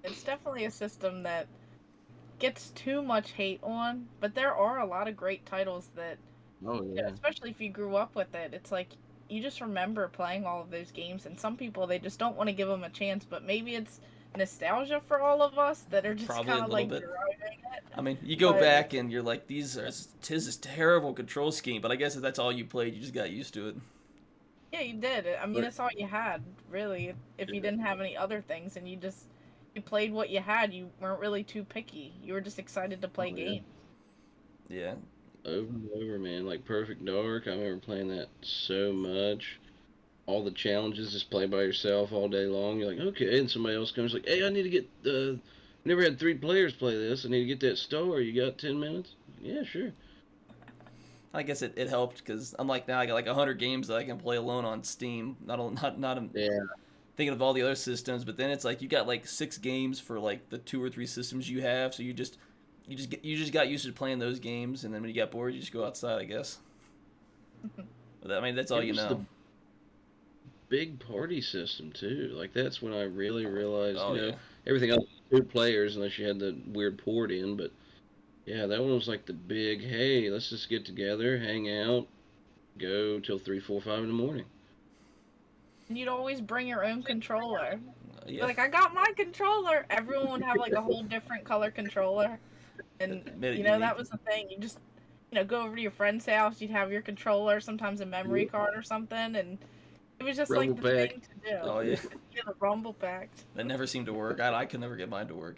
Speaker 3: It's definitely a system that gets too much hate on, but there are a lot of great titles that,
Speaker 4: Oh yeah.
Speaker 3: especially if you grew up with it, it's like you just remember playing all of those games, and some people, they just don't want to give them a chance, but maybe it's nostalgia for all of us that are just
Speaker 1: Probably
Speaker 3: kind
Speaker 1: a
Speaker 3: of
Speaker 1: little
Speaker 3: like
Speaker 1: bit.
Speaker 3: driving it.
Speaker 1: I mean, you go
Speaker 3: But-
Speaker 1: back and you're like, tis this terrible control scheme. But I guess if that's all you played, you just got used to it.
Speaker 3: Yeah, you did. I mean,
Speaker 4: Right.
Speaker 3: that's all you had, really. If you
Speaker 4: Yeah.
Speaker 3: didn't have any other things, and you played what you had, you weren't really too picky. You were just excited to play
Speaker 4: Oh, yeah.
Speaker 3: games.
Speaker 1: Yeah.
Speaker 4: Over and over, man. Like Perfect Dark, I remember playing that so much. All the challenges, just play by yourself all day long. You're like, okay, and somebody else comes like, hey, I need to get never had 3 players play this. I need to get that star. You got 10 minutes? Yeah, sure.
Speaker 1: I guess it helped because unlike now, I got like 100 games that I can play alone on Steam. Not
Speaker 4: Yeah.
Speaker 1: thinking of all the other systems, but then it's like you got like 6 games for like the 2 or 3 systems you have, so you just got used to playing those games, and then when you got bored, you just go outside, I guess. But I mean, that's all
Speaker 4: It
Speaker 1: you
Speaker 4: was
Speaker 1: know.
Speaker 4: the big party system too. Like that's when I really realized,
Speaker 1: Oh yeah.
Speaker 4: everything else was 2 players unless you had the weird port in. But yeah, that one was like the big. Hey, let's just get together, hang out, go till 3, 4, 5 in the morning.
Speaker 3: And you'd always bring your own controller. You'd be
Speaker 1: Yeah.
Speaker 3: like, I got my controller. Everyone would have like a whole different color controller. And,
Speaker 1: Made it
Speaker 3: that
Speaker 1: unique.
Speaker 3: was the thing. You just, go over to your friend's house, you'd have your controller, sometimes a memory card or something, and it was just like
Speaker 4: Rumble
Speaker 3: the
Speaker 4: pack.
Speaker 3: thing to do.
Speaker 1: Oh yeah.
Speaker 3: Yeah, the rumble pack.
Speaker 1: That never seemed to work. I could never get mine to work.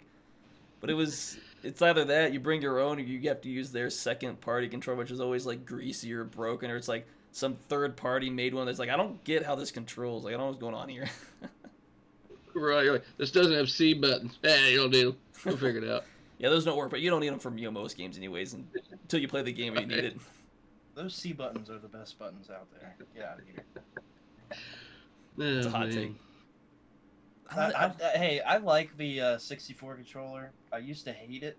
Speaker 1: But it's either that you bring your own, or you have to use their second party controller, which is always like greasy or broken, or it's like some third party made one that's like, I don't get how this controls. Like I don't know what's going on here.
Speaker 4: Right. You're like, this doesn't have C buttons. Hey, you'll do. We'll figure it out.
Speaker 1: Yeah, those don't work, but you don't need them for most games anyways, until you play the game where you need it.
Speaker 2: Those C buttons are the best buttons out there. Get out of here.
Speaker 1: It's a
Speaker 4: Oh,
Speaker 1: hot
Speaker 4: man.
Speaker 1: take.
Speaker 2: Hey, I like the 64 controller. I used to hate it.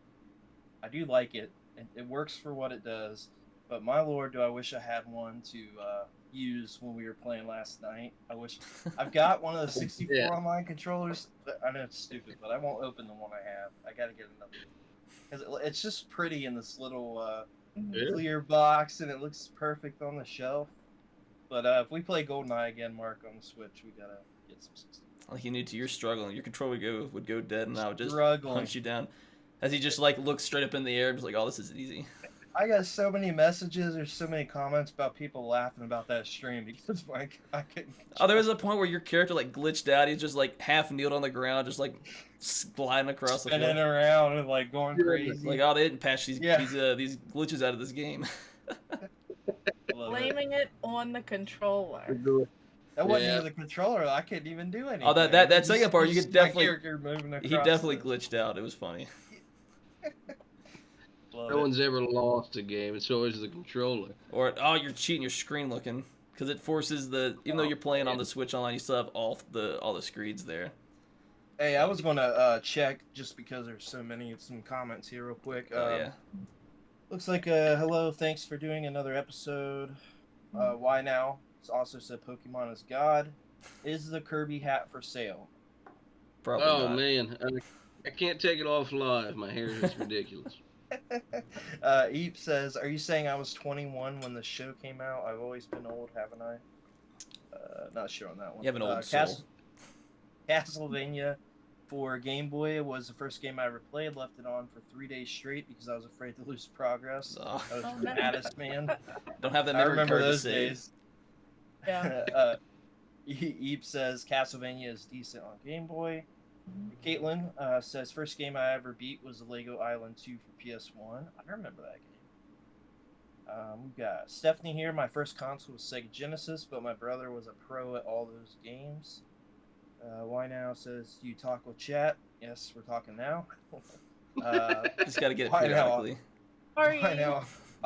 Speaker 2: I do like it. It works for what it does. But my lord, do I wish I had one to use when we were playing last night. I wish I've got one of the 64
Speaker 4: Yeah.
Speaker 2: online controllers. But I know it's stupid, but I won't open the one I have. I gotta get another because it's just pretty in this little
Speaker 4: Yeah.
Speaker 2: clear box, and it looks perfect on the shelf. But if we play GoldenEye again, Mark, on the Switch, we gotta get some 64.
Speaker 1: Like you knew you're struggling. Your controller would go dead, and I would just
Speaker 2: Struggling.
Speaker 1: punch you down. As he just like looks straight up in the air, and was like, "Oh, this is easy."
Speaker 2: I got so many messages or so many comments about people laughing about that stream because I couldn't.
Speaker 1: Oh, there was a point where your character like glitched out. He's just like half kneeled on the ground, just like gliding across the
Speaker 2: spinning
Speaker 1: floor.
Speaker 2: around and like going
Speaker 4: Yeah.
Speaker 2: crazy.
Speaker 1: Like, oh, they didn't patch these
Speaker 2: Yeah.
Speaker 1: these glitches out of this game.
Speaker 2: Love it.
Speaker 3: Blaming it on the controller.
Speaker 2: That wasn't
Speaker 4: Yeah.
Speaker 2: even the controller. I couldn't even do anything.
Speaker 1: Oh, that
Speaker 2: Just-
Speaker 1: second part, you
Speaker 2: just
Speaker 1: could
Speaker 2: my
Speaker 1: definitely-
Speaker 2: character moving
Speaker 1: He
Speaker 2: across
Speaker 1: definitely
Speaker 2: the-
Speaker 1: glitched out. It was funny.
Speaker 2: Love
Speaker 4: No
Speaker 2: it.
Speaker 4: one's ever lost a game. It's always the controller.
Speaker 1: Or oh, you're cheating your screen looking because it forces even though you're playing on the Switch Online, you still have all the screens there.
Speaker 2: Hey, I was gonna check just because there's some comments here real quick.
Speaker 1: Oh yeah.
Speaker 2: Looks like hello, thanks for doing another episode. Why now? It's also said Pokemon is God. Is the Kirby hat for sale?
Speaker 1: Probably
Speaker 4: Oh
Speaker 1: not.
Speaker 4: man, I can't take it off live. My hair is ridiculous.
Speaker 2: Eep says, "Are you saying I was 21 when the show came out? I've always been old, haven't I?" Not sure on that one.
Speaker 1: You have an old soul.
Speaker 2: Castlevania for Game Boy was the first game I ever played. Left it on for 3 days straight because I was afraid to lose progress.
Speaker 1: Oh,
Speaker 2: I was
Speaker 3: Oh,
Speaker 2: the
Speaker 3: no.
Speaker 2: maddest man.
Speaker 1: don't have that
Speaker 2: I
Speaker 1: memory
Speaker 2: remember
Speaker 1: card to
Speaker 2: those
Speaker 1: save.
Speaker 2: days.
Speaker 3: Yeah.
Speaker 2: Eep says Castlevania is decent on Game Boy. Caitlin says first game I ever beat was the Lego Island 2 for PS1. I remember that game. We've got Stephanie here. My first console was Sega Genesis, but my brother was a pro at all those games. Why now says, "Do you talk with chat?" Yes, we're talking now.
Speaker 1: Just gotta get it
Speaker 2: Why now?
Speaker 1: periodically.
Speaker 3: Are you?
Speaker 2: Right now,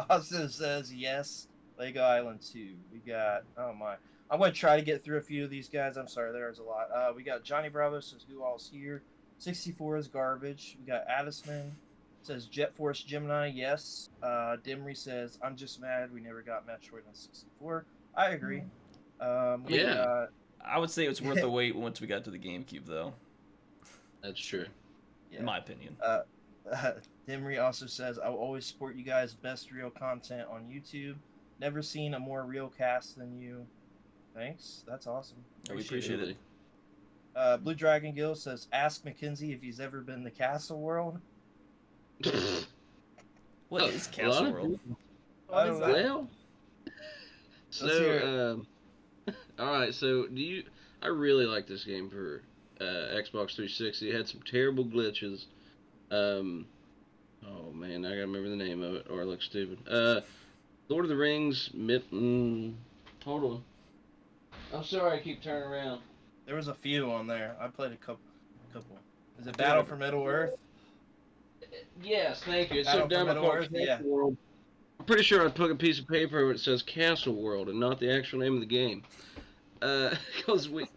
Speaker 2: Austin says yes. Lego Island 2. We got, oh my. I'm going to try to get through a few of these guys. I'm sorry, there's a lot. We got Johnny Bravo says, who all's here? 64 is garbage. We got Addisman says, Jet Force Gemini, yes. Dimry says, I'm just mad we never got Metroid on 64. I agree. We
Speaker 4: Yeah.
Speaker 2: got,
Speaker 1: I would say it's worth the wait once we got to the GameCube, though,
Speaker 4: That's true.
Speaker 2: yeah.
Speaker 1: in my opinion.
Speaker 2: Dimry also says, I will always support you guys' best real content on YouTube. Never seen a more real cast than you. Thanks. That's awesome.
Speaker 1: We appreciate it.
Speaker 2: Blue Dragon Gill says, ask Mackenzie if he's ever been to Castle World.
Speaker 1: What is Castle World?
Speaker 3: What is that?
Speaker 4: Well, so all right. So I really like this game for Xbox 360. It had some terrible glitches. Oh man, I gotta remember the name of it, or I look stupid. Lord of the Rings. Hold on. I'm sorry, I keep turning around.
Speaker 2: There was a few on there. I played a couple. Is it Battle for Middle Earth?
Speaker 4: Yes, thank you. It's
Speaker 2: Battle
Speaker 4: so
Speaker 2: for
Speaker 4: dumb. I
Speaker 2: Middle
Speaker 4: call it
Speaker 2: Earth,
Speaker 4: Castle
Speaker 2: yeah.
Speaker 4: World. I'm pretty sure I put a piece of paper where it says Castle World and not the actual name of the game. Because we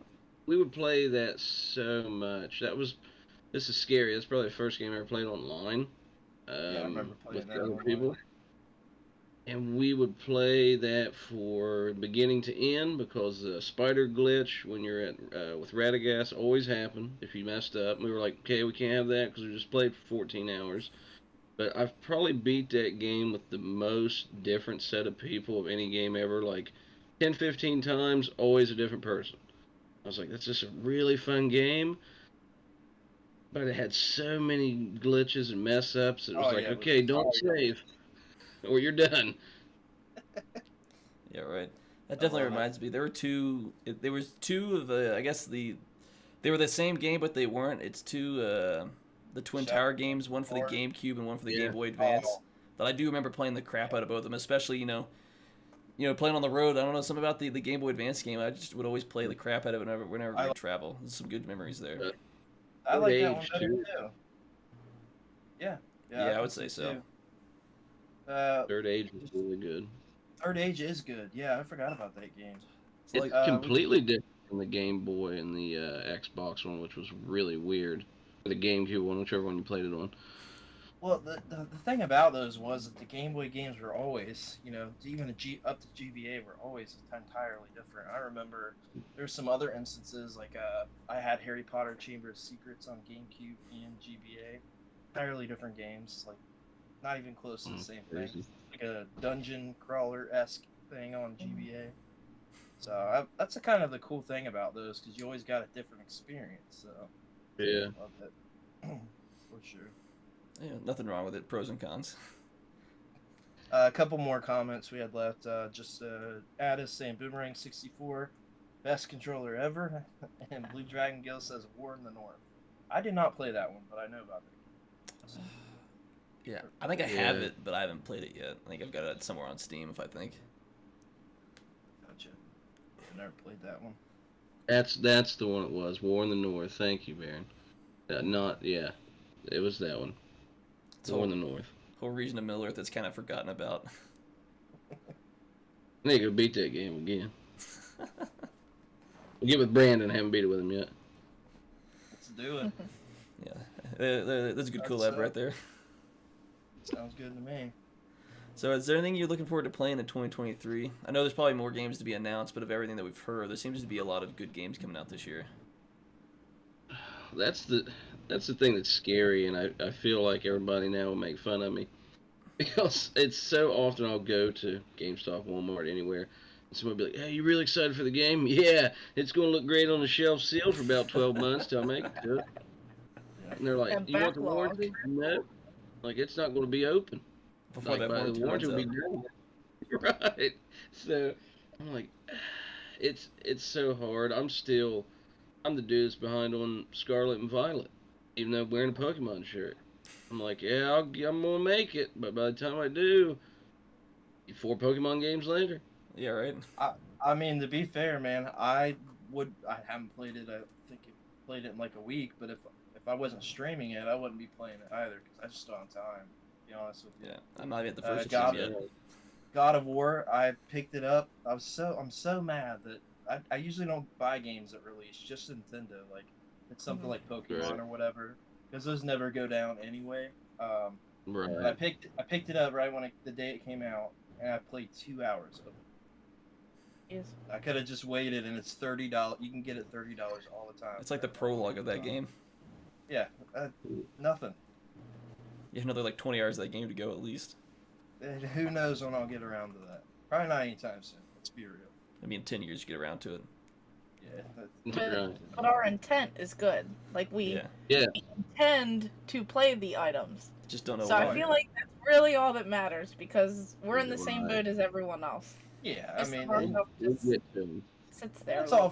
Speaker 4: would play that so much. This is scary. That's probably the first game I ever played online.
Speaker 2: Yeah, I remember playing
Speaker 4: with
Speaker 2: that
Speaker 4: other
Speaker 2: online.
Speaker 4: people. And we would play that for beginning to end because the spider glitch when you're at with Radagast always happened if you messed up. We were like, okay, we can't have that because we just played for 14 hours. But I've probably beat that game with the most different set of people of any game ever. Like 10, 15 times, always a different person. I was like, that's just a really fun game. But it had so many glitches and mess ups. It was okay, don't save or you're done.
Speaker 1: Yeah, right. That definitely reminds me. There were two. There was two of the. I guess they were the same game, but they weren't. It's two the Twin Tower games. One for the GameCube and one for the Game Boy Advance. That I do remember playing the crap out of both of them, especially playing on the road. I don't know something about the Game Boy Advance game. I just would always play the crap out of it whenever we travel. There's some good memories there.
Speaker 2: I like that one better too. Yeah,
Speaker 1: I would say so.
Speaker 4: Third Age was really good.
Speaker 2: Third Age is good. Yeah, I forgot about that game.
Speaker 4: It's completely different from the Game Boy and the Xbox one, which was really weird. Or the GameCube one, whichever one you played it on.
Speaker 2: Well, the thing about those was that the Game Boy games were always, even up to GBA were always entirely different. I remember there's some other instances, like I had Harry Potter Chamber of Secrets on GameCube and GBA. Entirely different games, like not even close to the same thing. Like a dungeon crawler-esque thing on GBA. So that's kind of the cool thing about those, because you always got a different experience. So
Speaker 4: yeah,
Speaker 2: love it for sure.
Speaker 1: Yeah, nothing wrong with it. Pros and cons.
Speaker 2: A couple more comments we had left. Addis saying Boomerang 64, best controller ever, and Blue Dragon Gill says War in the North. I did not play that one, but I know about it.
Speaker 1: Yeah, I think I have it, but I haven't played it yet. I think I've got it somewhere on Steam, if I think.
Speaker 2: Gotcha. I never played that one.
Speaker 4: That's the one it was. War in the North. Thank you, Baron. It was that one. War in the North.
Speaker 1: Whole region of Middle Earth that's kind of forgotten about.
Speaker 4: I think I'll beat that game again. We'll get with Brandon. I haven't beat it with him yet.
Speaker 2: Let's do it.
Speaker 1: Yeah, that's a good collab right there.
Speaker 2: Sounds good to me.
Speaker 1: So is there anything you're looking forward to playing in 2023? I know there's probably more games to be announced, but of everything that we've heard, there seems to be a lot of good games coming out this year.
Speaker 4: That's the thing that's scary, and I feel like everybody now will make fun of me. Because it's so often I'll go to GameStop, Walmart, anywhere, and somebody will be like, hey, you really excited for the game? Yeah, it's going to look great on the shelf sealed for about 12 months till I make it to it. And they're like, you want the warranty? No. Like, it's not going to be open.
Speaker 1: Before
Speaker 4: like,
Speaker 1: that
Speaker 4: the warranty will be done. Right. So, I'm like, it's so hard. I'm the dude that's behind on Scarlet and Violet, even though I'm wearing a Pokemon shirt. I'm like, yeah, I'm going to make it, but by the time I do, 4 Pokemon games later.
Speaker 1: Yeah, right.
Speaker 2: I mean, to be fair, man, I haven't played it. I think I played it in like a week, but if if I wasn't streaming it, I wouldn't be playing it either because I just don't have time. To be honest with you.
Speaker 1: Yeah, I'm not even at the first
Speaker 2: God,
Speaker 1: game yet.
Speaker 2: God of War, I picked it up. I'm so mad that I usually don't buy games at release, just Nintendo. Like it's something like Pokemon or whatever, because those never go down anyway.
Speaker 4: Right.
Speaker 2: But I picked it up right when the day it came out, and I played 2 hours of it.
Speaker 3: Yes.
Speaker 2: I could have just waited, and it's $30. You can get it $30 all the time.
Speaker 1: It's like the prologue of that game.
Speaker 2: Yeah, nothing.
Speaker 1: You have another like 20 hours of that game to go at least.
Speaker 2: And who knows when I'll get around to that? Probably not anytime soon. Let's be real.
Speaker 1: Maybe in 10 years you get around to it.
Speaker 2: Yeah.
Speaker 3: But our intent is good. Like we intend to play the items.
Speaker 1: Just don't know
Speaker 3: So
Speaker 1: why.
Speaker 3: I feel like that's really all that matters because we're in the same boat as everyone else.
Speaker 2: Yeah, I mean,
Speaker 3: Sits there.
Speaker 2: it's all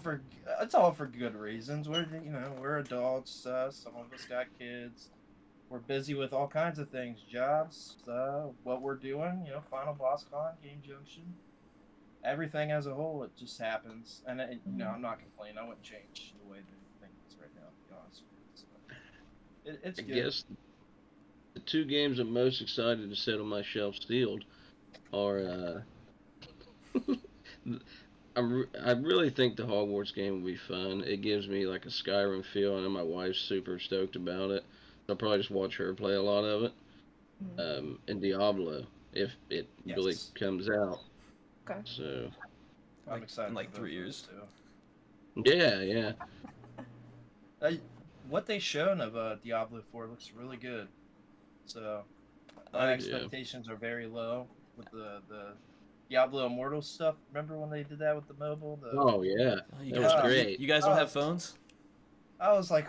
Speaker 2: for good reasons. We're adults. Some of us got kids. We're busy with all kinds of things, jobs, what we're doing. Final Boss Con, Game Junction, everything as a whole. It just happens, and I'm not complaining. I wouldn't change the way that things is right now. To be honest with you. So, it's good.
Speaker 4: I guess the two games I'm most excited to set on my shelf sealed are. I really think the Hogwarts game will be fun. It gives me like a Skyrim feel. I know my wife's super stoked about it. I'll probably just watch her play a lot of it. And Diablo, if it really comes out.
Speaker 3: Okay.
Speaker 4: So.
Speaker 2: I'm excited.
Speaker 1: In like 3 years.
Speaker 2: Too.
Speaker 4: Yeah.
Speaker 2: What they shown of Diablo 4 looks really good. So my expectations are very low with the Diablo Immortal stuff. Remember when they did that with the mobile?
Speaker 4: Oh yeah,
Speaker 1: You
Speaker 4: that
Speaker 1: guys,
Speaker 4: was great.
Speaker 1: You guys don't have phones?
Speaker 2: I was like,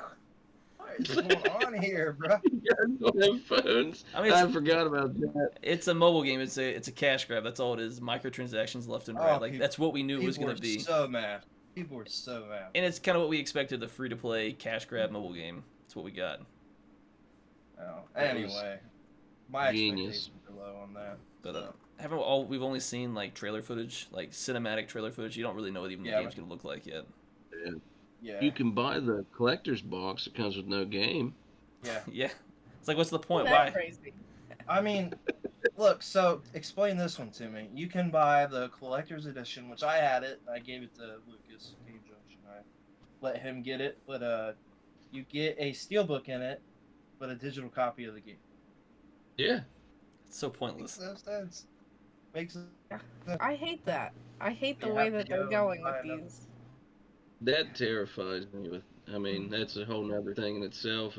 Speaker 2: what is going on here, bro?
Speaker 4: You guys don't have phones.
Speaker 1: I mean,
Speaker 4: I forgot about that.
Speaker 1: It's a mobile game. It's a cash grab. That's all it is. Microtransactions left and right. Like that's what we knew it was gonna be.
Speaker 2: So mad. People were so mad.
Speaker 1: And it's kind of what we expected. The free-to-play cash grab mobile game. That's what we got.
Speaker 2: Oh, anyway, my expectations are low on that.
Speaker 1: But we've only seen like trailer footage, like cinematic trailer footage. You don't really know what even the game's gonna look like yet.
Speaker 2: Yeah.
Speaker 4: You can buy the collector's box that comes with no game.
Speaker 2: Yeah.
Speaker 1: Yeah. It's like, what's the point?
Speaker 3: That's
Speaker 1: Why?
Speaker 3: crazy.
Speaker 2: I mean, look. So explain this one to me. You can buy the collector's edition, which I had it. I gave it to Lucas, Game Junction. I let him get it, but you get a steelbook in it, but a digital copy of the game.
Speaker 4: Yeah.
Speaker 1: It's so pointless.
Speaker 2: Makes no sense.
Speaker 3: I hate that. I hate the
Speaker 2: You
Speaker 3: way
Speaker 2: have
Speaker 3: that
Speaker 2: to
Speaker 3: they're
Speaker 2: go
Speaker 3: going
Speaker 2: buy
Speaker 3: with
Speaker 2: another.
Speaker 3: these.
Speaker 4: That terrifies me. That's a whole nother thing in itself.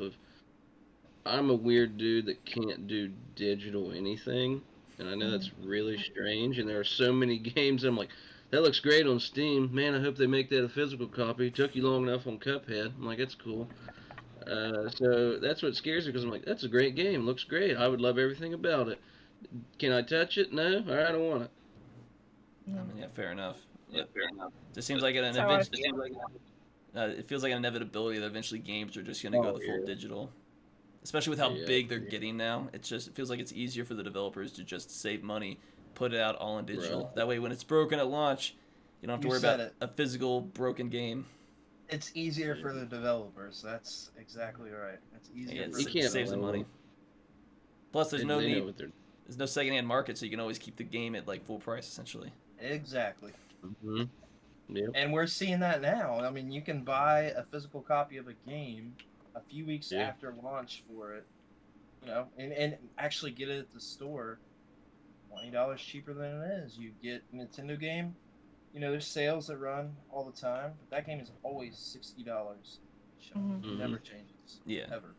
Speaker 4: I'm a weird dude that can't do digital anything, and I know that's really strange. And there are so many games I'm like, that looks great on Steam. Man, I hope they make that a physical copy. Took you long enough on Cuphead. I'm like, that's cool. So that's what scares me because I'm like, that's a great game. Looks great. I would love everything about it. Can I touch it? No. All right, I don't want it.
Speaker 1: I mean, yeah, fair enough. Yeah, fair enough. It seems like it feels like an inevitability that eventually games are just gonna go the full digital, especially with how big they're getting now. It feels like it's easier for the developers to just save money, put it out all in digital.
Speaker 4: Right.
Speaker 1: That way, when it's broken at launch, you don't have to worry about a physical broken game.
Speaker 2: It's easier for the developers. That's exactly right. It's easier.
Speaker 1: It saves them money. Plus, there's no need. There's no secondhand market, so you can always keep the game at like full price, essentially.
Speaker 2: Exactly.
Speaker 4: Mm-hmm. Yep.
Speaker 2: And we're seeing that now. I mean, you can buy a physical copy of a game a few weeks after launch for it, and actually get it at the store $20 cheaper than it is. You get a Nintendo game. There's sales that run all the time, but that game is always $60. It never changes.
Speaker 1: Yeah.
Speaker 2: Ever.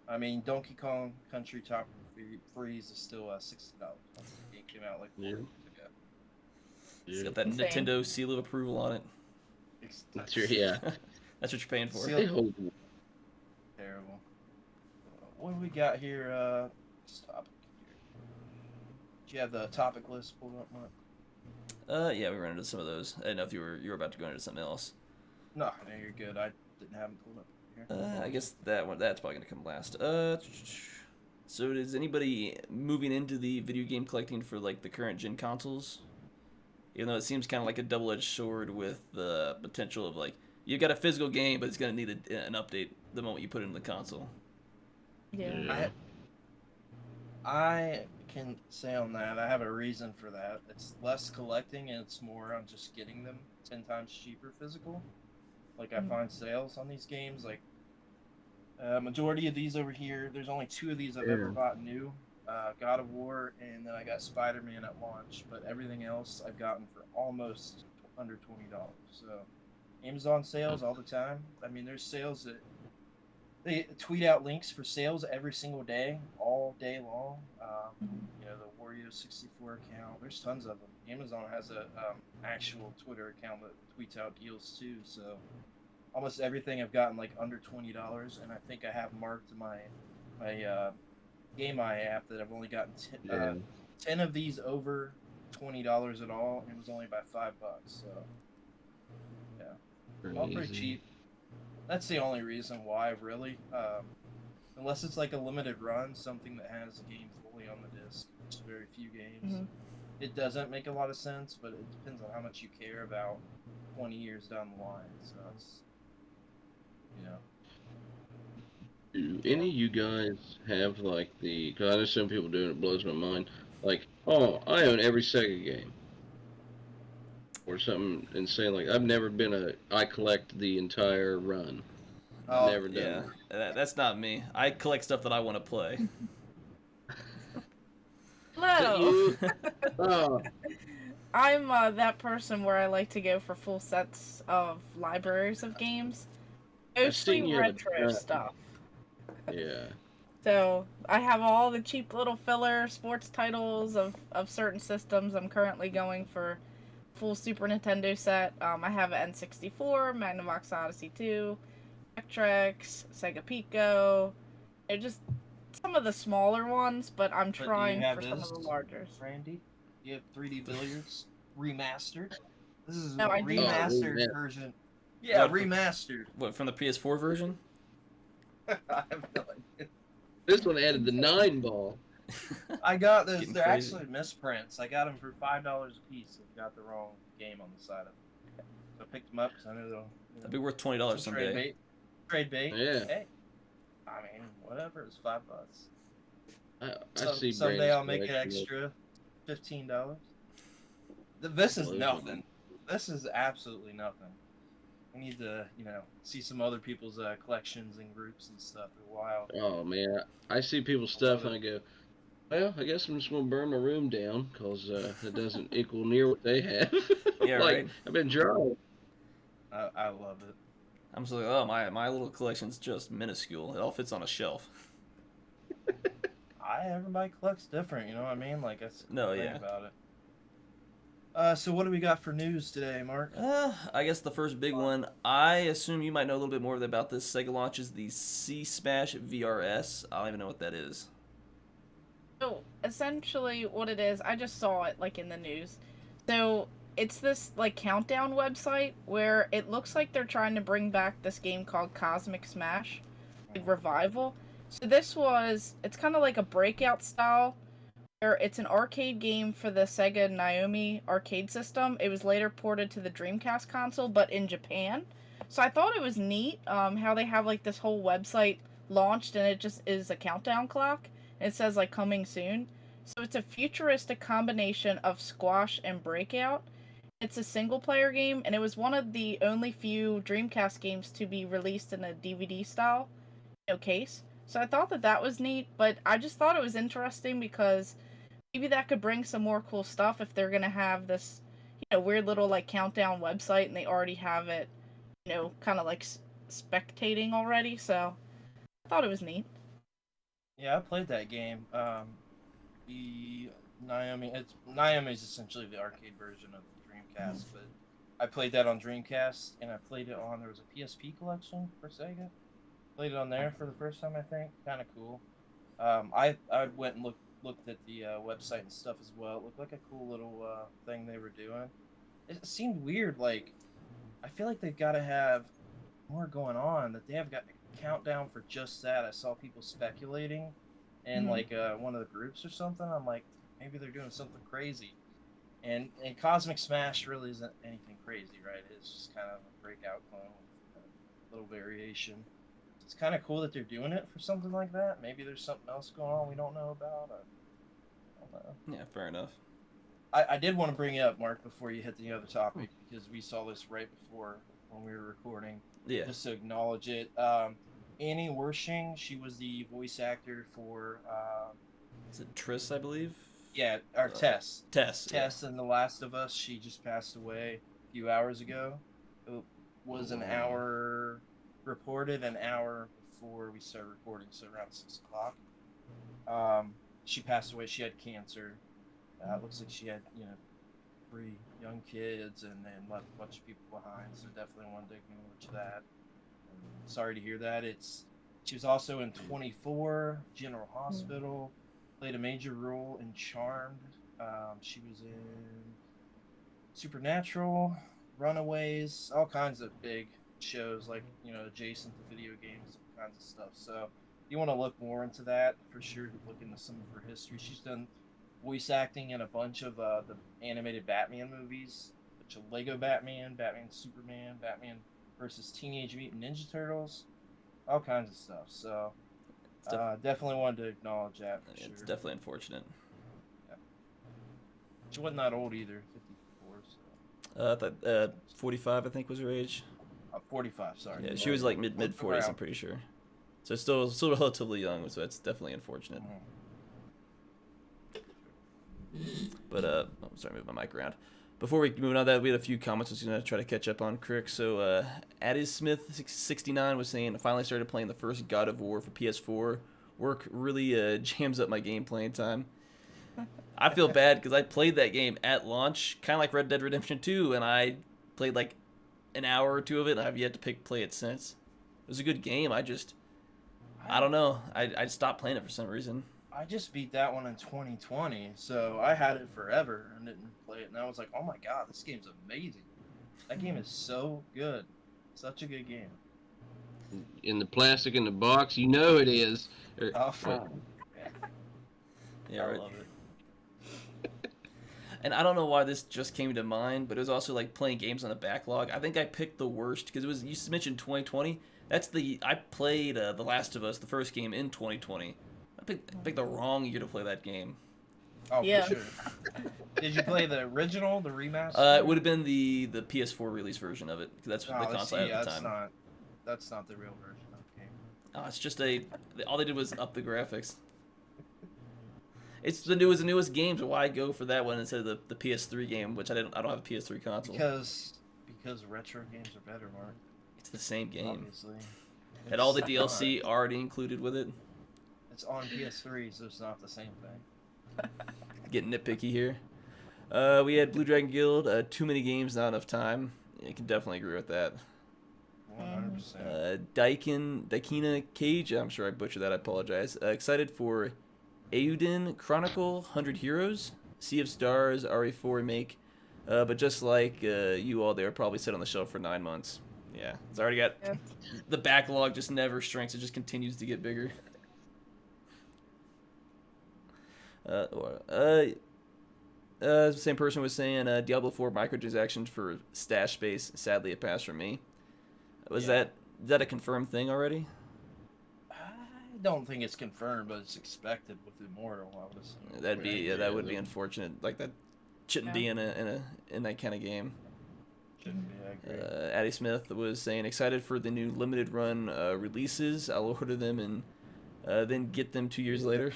Speaker 2: I mean, Donkey Kong Country Tropical Freeze is still $60. It came out like 4 years ago.
Speaker 1: It's got that Nintendo seal of approval on it.
Speaker 4: That's what you're
Speaker 1: paying for.
Speaker 2: Terrible. What do we got here? Stop. Do you have the topic list pulled up, Mark?
Speaker 1: Yeah, we ran into some of those. I didn't know if you were about to go into something else.
Speaker 2: No, you're good. I didn't have them pulled up here.
Speaker 1: I guess that's probably gonna come last. So is anybody moving into the video game collecting for like the current gen consoles? Even though it seems kind of like a double-edged sword with the potential of like You got a physical game, but it's gonna need an update the moment you put it in the console.
Speaker 3: Yeah.
Speaker 2: I can say on that, I have a reason for that. It's less collecting and it's more on just getting them 10 times cheaper physical. Like, I find sales on these games, like, majority of these over here, there's only 2 of these I've ever bought new. God of War, and then I got Spider-Man at launch, but everything else I've gotten for almost under $20. So, Amazon sales all the time. I mean, there's sales that they tweet out links for sales every single day, all day long. You know, the Wario64 account. There's tons of them. Amazon has a actual Twitter account that tweets out deals too. So almost everything I've gotten like under $20, and I think I have marked my Game Eye app that I've only gotten 10 of these over $20 at all, and it was only by $5. So yeah, all pretty cheap. That's the only reason why, really. Unless it's like a limited run, something that has a game fully on the disc, which is very few games. It doesn't make a lot of sense, but it depends on how much you care about 20 years down the line. So it's,
Speaker 4: Do any of you guys have like the? Because I know some people do, and it blows my mind. Like, oh, I own every Sega game, or something insane. Like, I've never been I collect the entire run. Never done.
Speaker 1: Yeah, that's not me. I collect stuff that I want to play.
Speaker 3: Hello.
Speaker 4: Oh.
Speaker 3: I'm that person where I like to go for full sets of libraries of games, mostly retro stuff.
Speaker 4: Yeah.
Speaker 3: So I have all the cheap little filler sports titles of certain systems. I'm currently going for full Super Nintendo set. I have an N64, Magnavox Odyssey 2, Vectrex, Sega Pico. They're just some of the smaller ones, but I'm trying for some of the largers.
Speaker 2: Randy, you have 3D Billiards remastered. This is
Speaker 3: No,
Speaker 2: a remastered version. Yeah, remastered.
Speaker 1: What, from the PS4 version?
Speaker 2: I have no idea.
Speaker 4: This one added the 9-ball.
Speaker 2: I got those. They're actually misprints. I got them for $5 a piece. I got the wrong game on the side of them. So I picked them up because I knew they'll.
Speaker 1: That'd be worth $20 someday.
Speaker 2: Trade bait.
Speaker 4: Yeah.
Speaker 2: Hey, I mean, whatever. It's $5.
Speaker 4: I see.
Speaker 2: Someday I'll make it extra $15. This is nothing. This is absolutely nothing. I need to, see some other people's collections and groups and stuff. They're wild.
Speaker 4: Oh man, I see people's stuff and I go, well, I guess I'm just gonna burn my room down because it doesn't equal near what they have.
Speaker 1: Yeah, right.
Speaker 4: I've been drawing.
Speaker 2: I love it.
Speaker 1: I'm just like, oh, my little collection's just minuscule. It all fits on a shelf.
Speaker 2: Everybody collects different, you know what I mean? Like, that's the
Speaker 1: No,
Speaker 2: thing
Speaker 1: yeah.
Speaker 2: about it. So what do we got for news today, Mark?
Speaker 1: I guess the first big one, I assume you might know a little bit more about this. Sega launches the C-Smash VRS. I don't even know what that is.
Speaker 3: So, essentially what it is, I just saw it, like, in the news. So, it's this, like, countdown website where it looks like they're trying to bring back this game called Cosmic Smash, like, Revival. So it's kind of like a breakout style, where it's an arcade game for the Sega Naomi arcade system. It was later ported to the Dreamcast console, but in Japan. So I thought it was neat how they have like this whole website launched and it just is a countdown clock. And it says like coming soon. So it's a futuristic combination of squash and breakout. It's a single player game and it was one of the only few Dreamcast games to be released in a DVD style case. So I thought that was neat, but I just thought it was interesting because maybe that could bring some more cool stuff if they're going to have this, weird little, like, countdown website and they already have it, kind of, like, spectating already. So I thought it was neat.
Speaker 2: Yeah, I played that game. The Naomi is essentially the arcade version of the Dreamcast, but I played that on Dreamcast, and I played it on, there was a PSP collection for Sega. Played it on there for the first time, I think. Kind of cool. I went and looked at the website and stuff as well. It looked like a cool little thing they were doing. It seemed weird. Like, I feel like they've got to have more going on. That they have got a countdown for just that. I saw people speculating in like one of the groups or something. I'm like, maybe they're doing something crazy. And Cosmic Smash really isn't anything crazy, right? It's just kind of a breakout clone with little variation. It's kind of cool that they're doing it for something like that. Maybe there's something else going on we don't know about. I don't know.
Speaker 1: Yeah, fair enough.
Speaker 2: I did want to bring it up, Mark, before you hit the other topic, because we saw this right before when we were recording.
Speaker 1: Yeah.
Speaker 2: Just to acknowledge it. Annie Wershing, she was the voice actor for...
Speaker 1: Is it Triss, I believe?
Speaker 2: Yeah, or Tess.
Speaker 1: Tess.
Speaker 2: Tess in The Last of Us. She just passed away a few hours ago. It was an hour reported, an hour before we started recording, so around 6 o'clock. She passed away. She had cancer. Looks like she had, 3 young kids and then left a bunch of people behind. So definitely wanted to acknowledge that. Sorry to hear that. She was also in 24, General Hospital, played a major role in Charmed. She was in Supernatural, Runaways, all kinds of big shows like, adjacent to video games, all kinds of stuff. So you want to look more into that, for sure, look into some of her history. She's done voice acting in a bunch of the animated Batman movies, which are Lego Batman, Batman Superman, Batman versus Teenage Mutant Ninja Turtles, all kinds of stuff. So definitely wanted to acknowledge that for sure.
Speaker 1: It's definitely unfortunate.
Speaker 2: Yeah. She wasn't that old either, 54.
Speaker 1: I thought 45, I think, was her age.
Speaker 2: 45, sorry.
Speaker 1: Yeah, she was like mid 40s, I'm pretty sure. So still relatively young, so that's definitely unfortunate. But I'm sorry, move my mic around. Before we move on to that, we had a few comments I was going to try to catch up on, Crick. So Addis Smith 69 was saying, I finally started playing the first God of War for PS4. Work really jams up my game playing time. I feel bad because I played that game at launch, kind of like Red Dead Redemption 2, and I played like an hour or two of it, and I've yet to play it since. It was a good game. I don't know. I stopped playing it for some reason.
Speaker 2: I just beat that one in 2020, so I had it forever and didn't play it. And I was like, oh my god, this game's amazing. That game is so good. Such a good game.
Speaker 4: In the plastic in the box, it is.
Speaker 2: Oh, fun.
Speaker 1: Yeah,
Speaker 2: I
Speaker 1: right.
Speaker 2: love it.
Speaker 1: And I don't know why this just came to mind, but it was also like playing games on the backlog. I think I picked the worst because you mentioned 2020. I played The Last of Us, the first game, in 2020. I picked the wrong year to play that game.
Speaker 2: Oh,
Speaker 3: Yeah.
Speaker 2: for sure. Did you play the original, the remaster?
Speaker 1: It would have been the PS4 release version of it, because that's the console I had at the time.
Speaker 2: That's not the real version of the game.
Speaker 1: Oh, it's just all they did was up the graphics. It's the newest game, so why go for that one instead of the PS3 game, which I don't have a PS3 console.
Speaker 2: Because retro games are better, Mark.
Speaker 1: It's the same game.
Speaker 2: Obviously.
Speaker 1: And all the DLC already included with it.
Speaker 2: It's on PS3, so it's not the same thing.
Speaker 1: Getting nitpicky here. We had Blue Dragon Guild. Too many games, not enough time. I can definitely agree with that.
Speaker 2: 100%.
Speaker 1: Daikina Cage. I'm sure I butchered that. I apologize. Excited for Euden Chronicle 100 Heroes, Sea of Stars, RE4 remake. But just like you all, they were probably set on the shelf for 9 months. Yeah, it's already got the backlog. Just never shrinks. It just continues to get bigger. Same person was saying Diablo 4 microtransactions for stash space. Sadly, it passed for me. Is that a confirmed thing already?
Speaker 2: I don't think it's confirmed, but it's expected with Immortal. I would assume.
Speaker 1: That would be unfortunate. Like that shouldn't be in that kind of game.
Speaker 2: Shouldn't be. I agree.
Speaker 1: Addie Smith was saying excited for the new limited run releases. I'll order them and then get them 2 years later.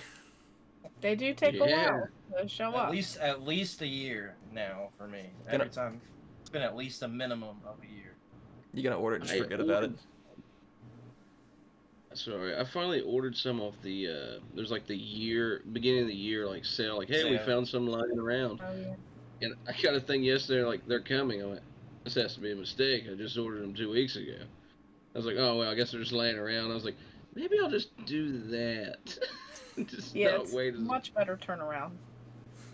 Speaker 3: They do take a while to show up.
Speaker 2: At least a year now for me. Every time it's been at least a minimum of a year.
Speaker 1: You gonna order it and just forget about it?
Speaker 4: Sorry, I finally ordered some off the there's like the beginning of the year like sale, like, hey, we found some lying around.
Speaker 3: Oh, yeah.
Speaker 4: And I got a thing yesterday, like, they're coming. I went, this has to be a mistake. I just ordered them 2 weeks ago. I was like, oh, well, I guess they're just laying around. I was like, maybe I'll just do that. Just not
Speaker 3: it's
Speaker 4: wait.
Speaker 3: much better turnaround.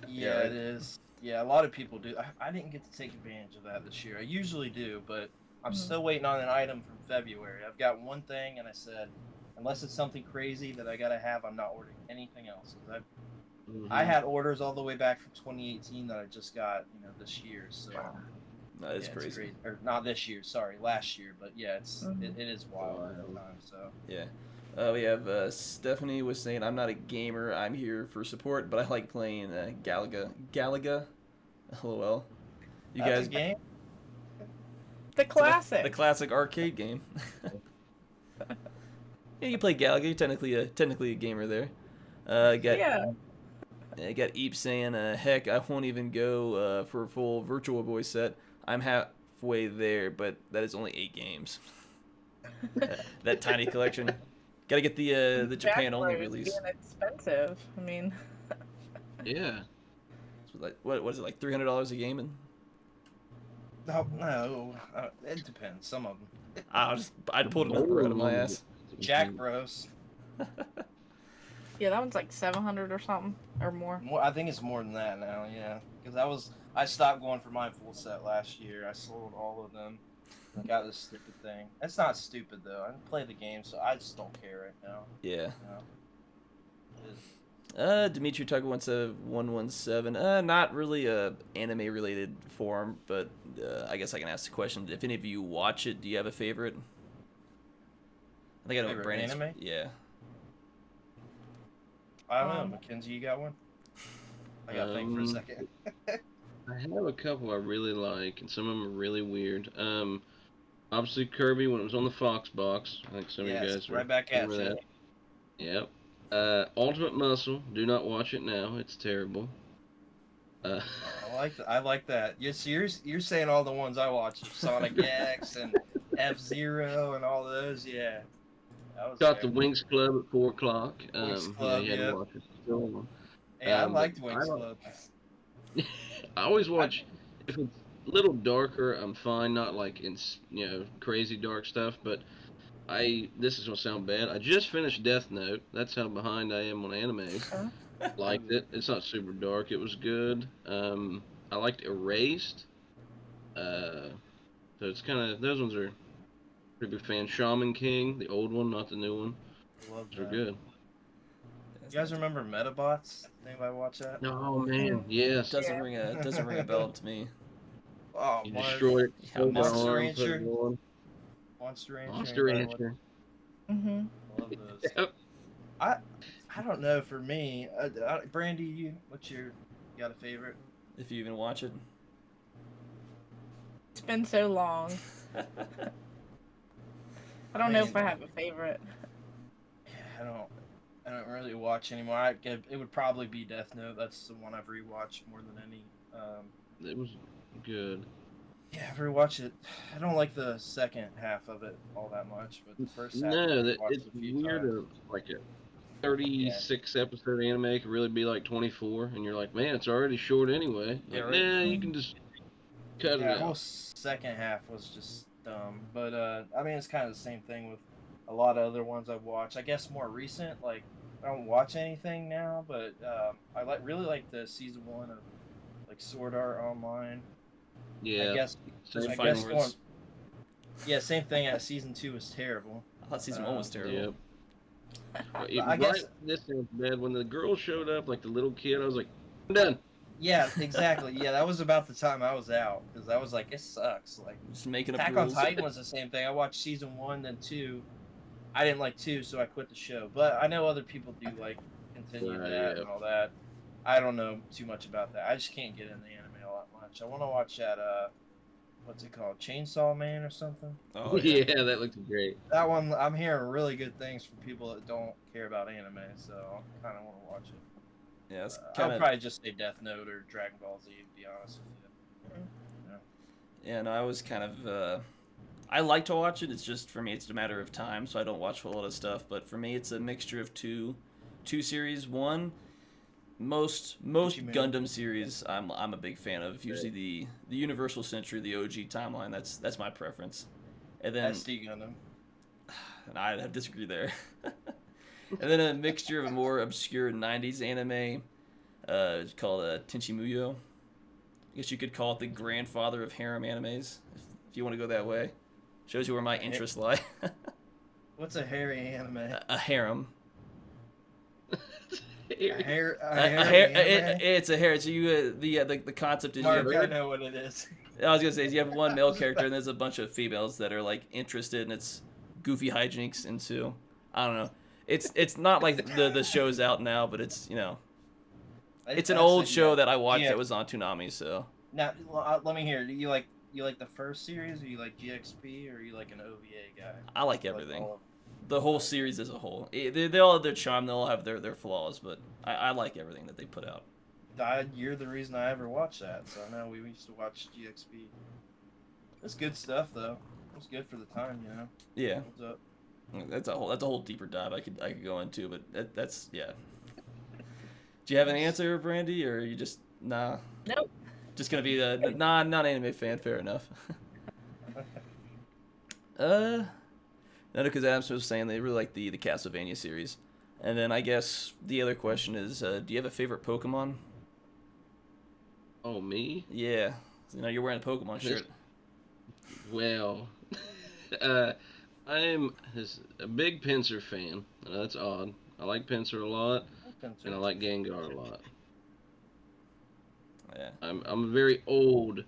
Speaker 2: Yeah, it is. Yeah, a lot of people do. I didn't get to take advantage of that this year. I usually do, but I'm still waiting on an item from February. I've got one thing, and I said, unless it's something crazy that I gotta have, I'm not ordering anything else. I had orders all the way back from 2018 that I just got, this year. So
Speaker 1: That is
Speaker 2: It's
Speaker 1: crazy.
Speaker 2: great. Or not this year, sorry, last year. But yeah, it is wild
Speaker 4: Wow.
Speaker 2: at the time. So
Speaker 1: Yeah. We have Stephanie was saying, I'm not a gamer. I'm here for support, but I like playing Galaga. Galaga? LOL. You
Speaker 2: that's
Speaker 1: guys.
Speaker 2: a game.
Speaker 3: The classic.
Speaker 1: The classic arcade game. Yeah, you play Galaga. You're technically a gamer there.
Speaker 3: Yeah.
Speaker 1: I got Eep saying, heck, I won't even go for a full Virtual Boy set. I'm halfway there, but that is only 8 games. That tiny collection. Gotta get the Japan only
Speaker 3: Backwards
Speaker 1: release.
Speaker 3: being expensive. I mean,
Speaker 4: Yeah.
Speaker 1: So like, what is it, like $300 a game? And
Speaker 2: No, it depends. Some of them.
Speaker 1: I'd pull a number out of my ass.
Speaker 2: Jack Bros.
Speaker 3: yeah, that one's like 700 or something or more.
Speaker 2: I think it's more than that now. Yeah, because I stopped going for my full set last year. I sold all of them. I got this stupid thing. It's not stupid though. I play the game, so I just don't care right now.
Speaker 1: Yeah.
Speaker 2: You know?
Speaker 1: Dimitri Tucker 117. Not really a anime related forum, but I guess I can ask the question. If any of you watch it, do you have a favorite? I think I know
Speaker 2: Favorite
Speaker 1: Brandon's.
Speaker 2: anime?
Speaker 1: Yeah.
Speaker 2: I don't know, Mackenzie, you got one? I gotta think for a second.
Speaker 4: I have a couple I really like, and some of them are really weird. Obviously Kirby when it was on the Fox box. I think some of you guys
Speaker 2: right back at
Speaker 4: remember
Speaker 2: you.
Speaker 4: that. Yep. Ultimate Muscle. Do not watch it now. It's terrible.
Speaker 2: I like that. Yes, you're saying all the ones I watched, Sonic X and F-Zero and all those. Yeah. That was
Speaker 4: Got the
Speaker 2: terrible.
Speaker 4: Winx Club at 4 o'clock.
Speaker 2: Winx Club,
Speaker 4: you had
Speaker 2: yeah.
Speaker 4: to watch it. Still.
Speaker 2: Hey, I
Speaker 4: but
Speaker 2: liked Winx Club.
Speaker 4: I always watch if it's a little darker. I'm fine, not like in crazy dark stuff. But this is gonna sound bad. I just finished Death Note. That's how behind I am on animes. Liked it. It's not super dark. It was good. I liked Erased. So it's kind of those ones are pretty big fan. Shaman King, the old one, not the new one.
Speaker 2: Love
Speaker 4: Those are
Speaker 2: that.
Speaker 4: good.
Speaker 2: You guys remember Metabots? Anybody watch that?
Speaker 4: Oh man, yes.
Speaker 1: Doesn't ring a bell to me.
Speaker 2: Oh,
Speaker 4: You
Speaker 2: Mark.
Speaker 4: destroy it.
Speaker 1: Yeah,
Speaker 4: so
Speaker 2: Monster
Speaker 4: far on,
Speaker 2: Rancher.
Speaker 4: put it on.
Speaker 2: Monster Rancher.
Speaker 4: Monster
Speaker 2: anybody
Speaker 4: Rancher.
Speaker 3: Mm-hmm.
Speaker 2: Love those.
Speaker 4: Yep.
Speaker 2: I don't know. For me, Brandy, you got a favorite?
Speaker 1: If you even watch it.
Speaker 3: It's been so long. I don't know if I have a favorite.
Speaker 2: Yeah, I don't really watch anymore. It would probably be Death Note. That's the one I've rewatched more than any.
Speaker 4: It was good.
Speaker 2: Yeah, I've rewatched it. I don't like the second half of it all that much, but the first half
Speaker 4: No,
Speaker 2: I've watched
Speaker 4: it's
Speaker 2: a few
Speaker 4: weird.
Speaker 2: times.
Speaker 4: Like a 36 episode anime could really be like 24, and you're like, man, it's already short anyway.
Speaker 1: Yeah,
Speaker 4: Like,
Speaker 1: right.
Speaker 4: nah, you can just cut
Speaker 2: Yeah,
Speaker 4: it
Speaker 2: the whole
Speaker 4: out.
Speaker 2: second half was just dumb. But I mean, it's kind of the same thing with a lot of other ones I've watched. I guess more recent, like I don't watch anything now, but I really like the season 1 of like Sword Art Online.
Speaker 4: Yeah.
Speaker 2: I guess.
Speaker 4: Same
Speaker 2: I
Speaker 1: Fighting
Speaker 2: guess
Speaker 1: words.
Speaker 2: yeah, same thing. Season 2 was terrible.
Speaker 1: I thought season 1 was terrible.
Speaker 4: Yep. But
Speaker 2: I guess-
Speaker 4: this sounds bad. When the girl showed up, like the little kid, I was like, I'm done.
Speaker 2: Yeah, exactly. Yeah, that was about the time I was out because I was like, it sucks. Like
Speaker 1: Just making up
Speaker 2: Attack on
Speaker 1: rules.
Speaker 2: Titan was the same thing. I watched season 1, then 2. I didn't like 2, so I quit the show. But I know other people do like continue
Speaker 4: Right,
Speaker 2: that
Speaker 4: yeah.
Speaker 2: and all that. I don't know too much about that. I just can't get in the anime all that much. I want to watch that. What's it called? Chainsaw Man or something?
Speaker 1: Oh, yeah.
Speaker 4: Yeah, that looks great.
Speaker 2: That one, I'm hearing really good things from people that don't care about anime, so I kind of want to watch it.
Speaker 1: Yeah, it's
Speaker 2: I'll
Speaker 1: kind of.
Speaker 2: probably just say Death Note or Dragon Ball Z, to be honest with you.
Speaker 1: Yeah, no, I was kind of. I like to watch it. It's just for me, it's a matter of time, so I don't watch a lot of stuff. But for me, it's a mixture of two series. One, most
Speaker 2: Digimon.
Speaker 1: Gundam series, I'm a big fan of. Usually the Universal Century, the OG timeline. That's my preference. And then
Speaker 2: SD Gundam.
Speaker 1: and I disagree there. And then a mixture of a more obscure '90s anime. It's called Tenchi Muyo. I guess you could call it the grandfather of harem animes, if you want to go that way. Shows you where my interests lie.
Speaker 2: What's a hairy anime?
Speaker 1: A harem.
Speaker 2: A
Speaker 1: It's a harem. So the concept is
Speaker 2: Mark,
Speaker 1: you
Speaker 2: I
Speaker 1: have,
Speaker 2: know what it is.
Speaker 1: I was gonna say, you have one male character and there's a bunch of females that are like interested in its goofy hijinks into. I don't know. It's not like the show's out now, but it's it's an old show that I watched that was on Toonami. So
Speaker 2: now let me hear. Do you like the first series, or you like GXP, or you like an OVA guy?
Speaker 1: I like everything. The whole series as a whole. They all have their charm. They all have their flaws, but I like everything that they put out.
Speaker 2: You're the reason I ever watched that. So I know we used to watch GXP. It's good stuff though. It's good for the time,
Speaker 1: Yeah.
Speaker 2: What's up?
Speaker 1: That's a whole deeper dive I could go into, but that's yeah. Do you have an answer, Brandy, or are you just nah?
Speaker 3: Nope.
Speaker 1: Just gonna be a non-anime fan. Fair enough. No, because Adams was saying they really like the Castlevania series, and then I guess the other question is, do you have a favorite Pokemon?
Speaker 4: Oh, me?
Speaker 1: Yeah, you're wearing a Pokemon shirt.
Speaker 4: Well, I'm a big Pinsir fan. I know that's odd. I like Pinsir a lot, and I like Gengar a lot.
Speaker 1: Yeah.
Speaker 4: I'm a very old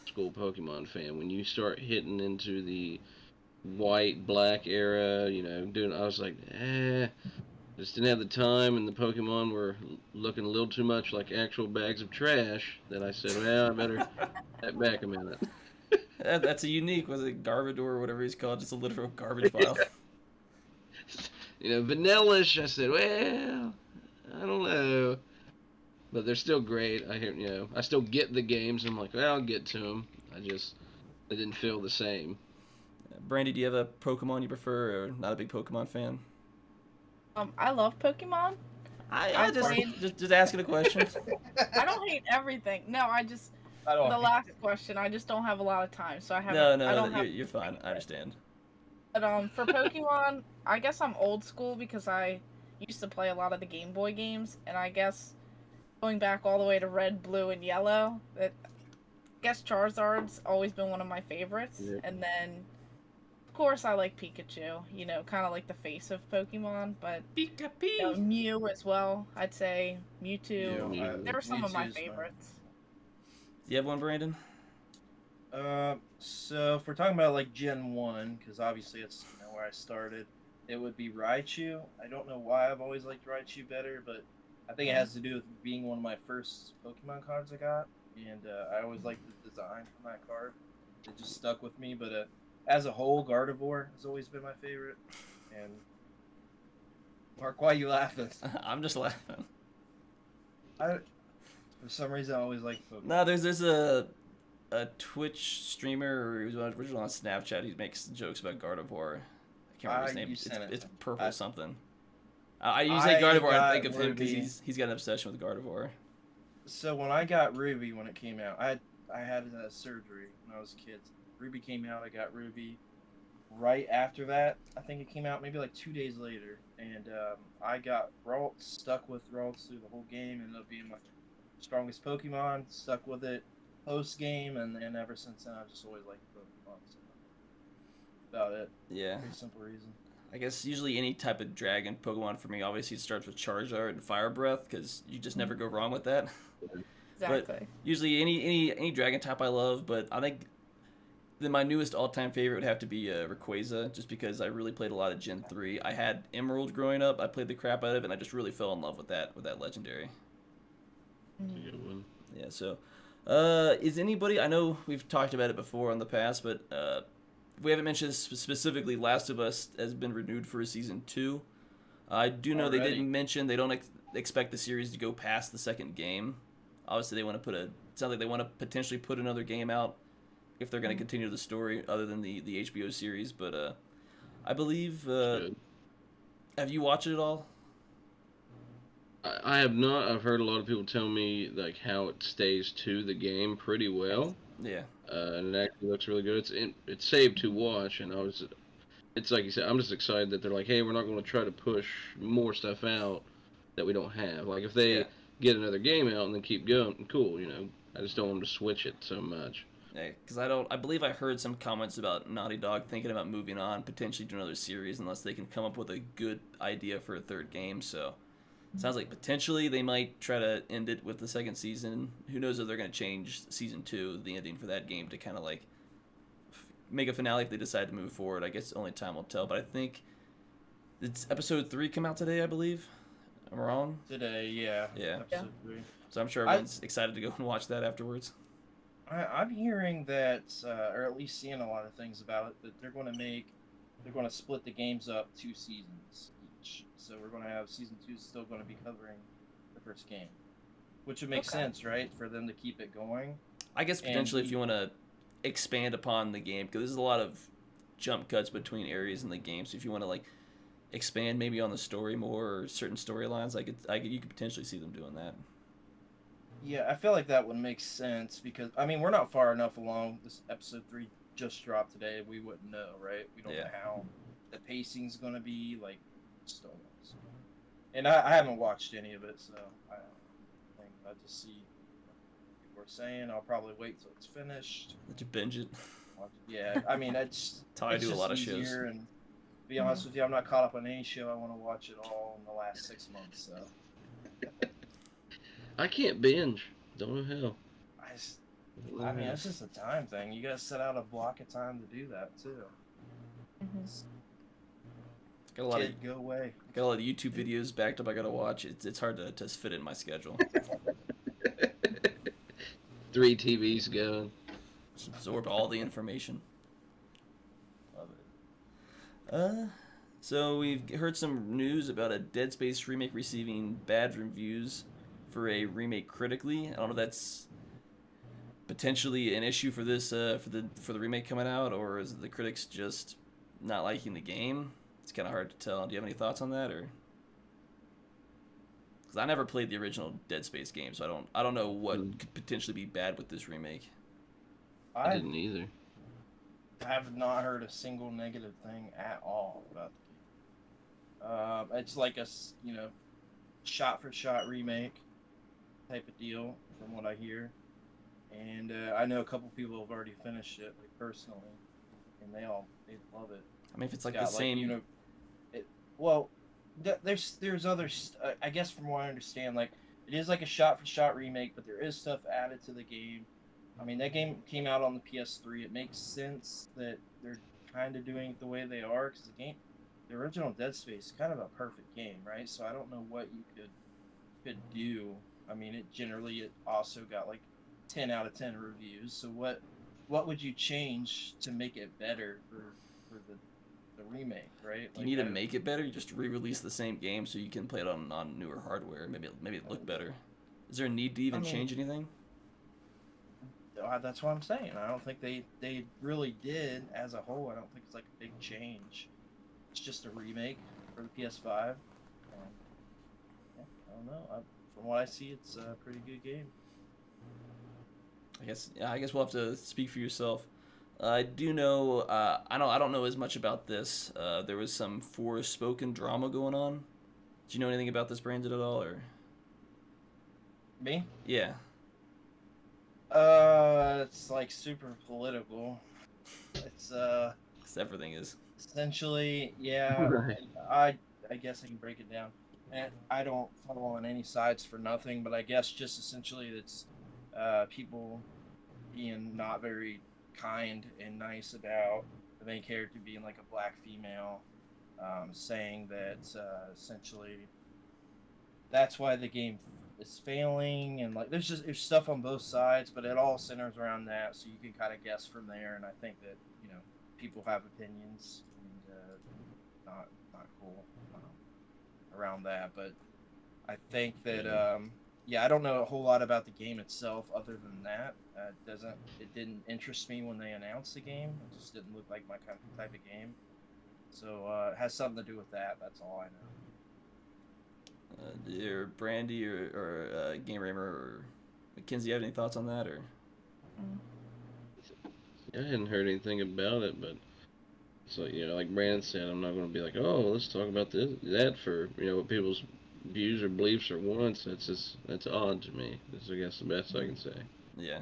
Speaker 4: school Pokemon fan. When you start hitting into the white, black era, I was like, just didn't have the time, and the Pokemon were looking a little too much like actual bags of trash that I said, well, I better step back a minute.
Speaker 1: That's a unique, was it Garbodor or whatever he's called, just a literal garbage pile.
Speaker 4: Vanillish, I said, well, I don't know. But they're still great. I hear, I still get the games. I'm like, well, I'll get to them. They didn't feel the same.
Speaker 1: Brandy, do you have a Pokemon you prefer, or not a big Pokemon fan?
Speaker 3: I love Pokemon.
Speaker 1: I just asking a question.
Speaker 3: I don't hate everything. No, the last question. I just don't have a lot of time, so I haven't.
Speaker 1: No, you're fine. I understand.
Speaker 3: But for Pokemon, I guess I'm old school because I used to play a lot of the Game Boy games, and I guess going back all the way to Red, Blue, and Yellow, I guess Charizard's always been one of my favorites. Yeah. And then, of course, I like Pikachu. Kind of like the face of Pokemon, but Mew as well. I'd say Mewtwo.
Speaker 1: Yeah,
Speaker 3: they were some of my favorites.
Speaker 1: Do you have one, Brandon?
Speaker 2: So if we're talking about like Gen 1, because obviously it's where I started, it would be Raichu. I don't know why I've always liked Raichu better, but I think it has to do with being one of my first Pokemon cards I got, and I always liked the design from that card. It just stuck with me, but as a whole, Gardevoir has always been my favorite. And Mark, why are you laughing?
Speaker 1: I'm just laughing.
Speaker 2: For some reason, I always liked Pokemon.
Speaker 1: No, there's a Twitch streamer, or he was originally on Snapchat. He makes jokes about Gardevoir. I can't remember his name. It's purple something. I usually say Gardevoir. I think of him because he's got an obsession with Gardevoir.
Speaker 2: So when I got Ruby when it came out, I had a surgery when I was a kid. Ruby came out. I got Ruby. Right after that, I think it came out maybe like 2 days later, and I got Ralts, stuck with Ralts through the whole game, ended up being my strongest Pokemon, stuck with it post game, and ever since then I've just always liked Pokemon. So about it.
Speaker 1: Yeah.
Speaker 2: Pretty simple reason.
Speaker 1: I guess usually any type of dragon Pokemon for me, obviously it starts with Charizard and Fire Breath, because you just never go wrong with that.
Speaker 3: Exactly.
Speaker 1: But usually any dragon type I love, but I think my newest all-time favorite would have to be Rayquaza, just because I really played a lot of Gen 3. I had Emerald growing up. I played the crap out of it, and I just really fell in love with that legendary. Yeah, so is anybody, I know we've talked about it before in the past, but we haven't mentioned specifically, Last of Us has been renewed for a season 2. I do know They didn't mention they don't expect the series to go past the second game. Obviously, they want to it sounds like they want to potentially put another game out if they're going to continue the story other than the HBO series. But I believe, have you watched it at all?
Speaker 4: I have not. I've heard a lot of people tell me like how it stays to the game pretty well.
Speaker 1: Yeah.
Speaker 4: And it actually looks really good. It's saved to watch, and it's like you said, I'm just excited that they're like, hey, we're not going to try to push more stuff out that we don't have. Like if they get another game out and then keep going, cool. I just don't want them to switch it so much.
Speaker 1: Yeah, because I believe I heard some comments about Naughty Dog thinking about moving on, potentially to another series, unless they can come up with a good idea for a third game. So Sounds like potentially they might try to end it with the second season. Who knows if they're going to change season 2, the ending for that game, to kind of like make a finale if they decide to move forward. I guess only time will tell. But I think it's episode 3 come out today, I believe. Am I wrong?
Speaker 2: Today, yeah.
Speaker 1: Yeah.
Speaker 2: Episode 3.
Speaker 1: So I'm sure everyone's excited to go and watch that afterwards.
Speaker 2: I'm hearing that, or at least seeing a lot of things about it, that they're going to split the games up 2 seasons each. So we're going to have season 2 still going to be covering the first game, which would make sense, right, for them to keep it going.
Speaker 1: I guess potentially if you want to expand upon the game, because there's a lot of jump cuts between areas in the game. So if you want to like expand maybe on the story more or certain storylines, you could potentially see them doing that.
Speaker 2: Yeah, I feel like that would make sense because, I mean, we're not far enough along. This episode 3 just dropped today. We wouldn't know, right? We don't know how the pacing's going to be, like, still knows. And I haven't watched any of it, so I think I just see what people are saying. I'll probably wait till it's finished.
Speaker 1: Did you binge it?
Speaker 2: Yeah, I mean, that's
Speaker 1: how I do a lot of shows.
Speaker 2: And to be honest with you, I'm not caught up on any show. I want to watch it all in the last 6 months, so.
Speaker 4: I can't binge. Don't know how.
Speaker 2: I mean, it's just a time thing. You gotta set out a block of time to do that too.
Speaker 1: Got a lot of
Speaker 2: go away.
Speaker 1: Got a lot of YouTube videos backed up. I gotta watch. It's hard to fit in my schedule.
Speaker 4: 3 TVs going.
Speaker 1: Just absorb all the information.
Speaker 2: Love
Speaker 1: it. So we've heard some news about a Dead Space remake receiving bad reviews for a remake critically. I don't know if that's potentially an issue for this for the remake coming out, or is it the critics just not liking the game? It's kind of hard to tell. Do you have any thoughts on that, or? Because I never played the original Dead Space game, so I don't know what could potentially be bad with this remake.
Speaker 4: I didn't either.
Speaker 2: I have not heard a single negative thing at all about the game. It's like a shot for shot remake type of deal from what I hear, and I know a couple people have already finished it, like personally, and they love it.
Speaker 1: I mean, if it's like the same,
Speaker 2: there's other. I guess from what I understand, like it is like a shot for shot remake, but there is stuff added to the game. I mean, that game came out on the PS3. It makes sense that they're kind of doing it the way they are, because the original Dead Space is kind of a perfect game, right? So I don't know what you could do. I mean, it also got like 10 out of 10 reviews. So what would you change to make it better for the remake, right?
Speaker 1: You need to make it better. You just re-release the same game so you can play it on newer hardware. Maybe it look better. Is there a need to even change anything?
Speaker 2: That's what I'm saying. I don't think they really did as a whole. I don't think it's like a big change. It's just a remake for the PS5. I don't know. From what I see, it's a pretty good game.
Speaker 1: I guess we'll have to speak for yourself. I do know. I don't know as much about this. There was some Forspoken drama going on. Do you know anything about this, Brandon, at all, or?
Speaker 2: Me?
Speaker 1: Yeah.
Speaker 2: It's like super political. It's
Speaker 1: everything is.
Speaker 2: Essentially, yeah.
Speaker 4: Right.
Speaker 2: I guess I can break it down. And I don't follow on any sides for nothing, but I guess just essentially it's people being not very kind and nice about the main character being like a black female, saying that essentially that's why the game is failing, and like there's stuff on both sides, but it all centers around that, so you can kind of guess from there. And I think that people have opinions, and not cool around that, but I think that I don't know a whole lot about the game itself other than that. It didn't interest me when they announced the game. It just didn't look like my kind of type of game. So it has something to do with that. That's all I know.
Speaker 1: Or Brandy or Game Ramer or Mackenzie, have any thoughts on that, or?
Speaker 4: I hadn't heard anything about it, but so like Brandon said, I'm not going to be like, oh, let's talk about that for what people's views or beliefs or wants. That's odd to me. That's I guess the best I can say.
Speaker 1: Yeah.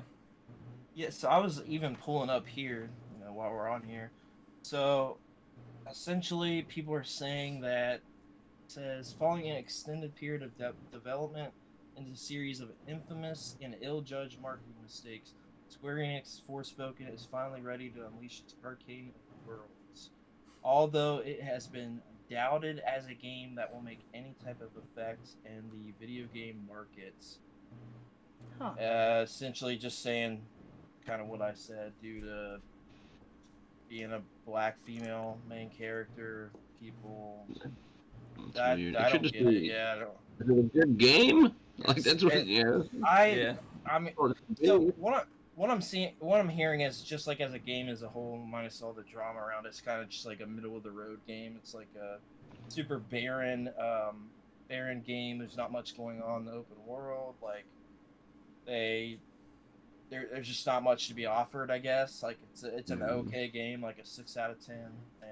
Speaker 2: Yeah. So I was even pulling up here, while we're on here. So essentially, people are saying that says, following an extended period of development into a series of infamous and ill-judged marketing mistakes, Square Enix Forspoken is finally ready to unleash its arcade worlds. Although it has been doubted as a game that will make any type of effect in the video game markets. Essentially just saying kind of what I said, due to being a black female main character, people... I don't get it. Yeah, I don't...
Speaker 4: Is it a good game? Like, that's what,
Speaker 2: I mean, so what I'm hearing is just like as a game as a whole, minus all the drama around it, it's kind of just like a middle of the road game. It's like a super barren game. There's not much going on in the open world. Like there's just not much to be offered, I guess. Like it's an okay game, like a 6 out of 10,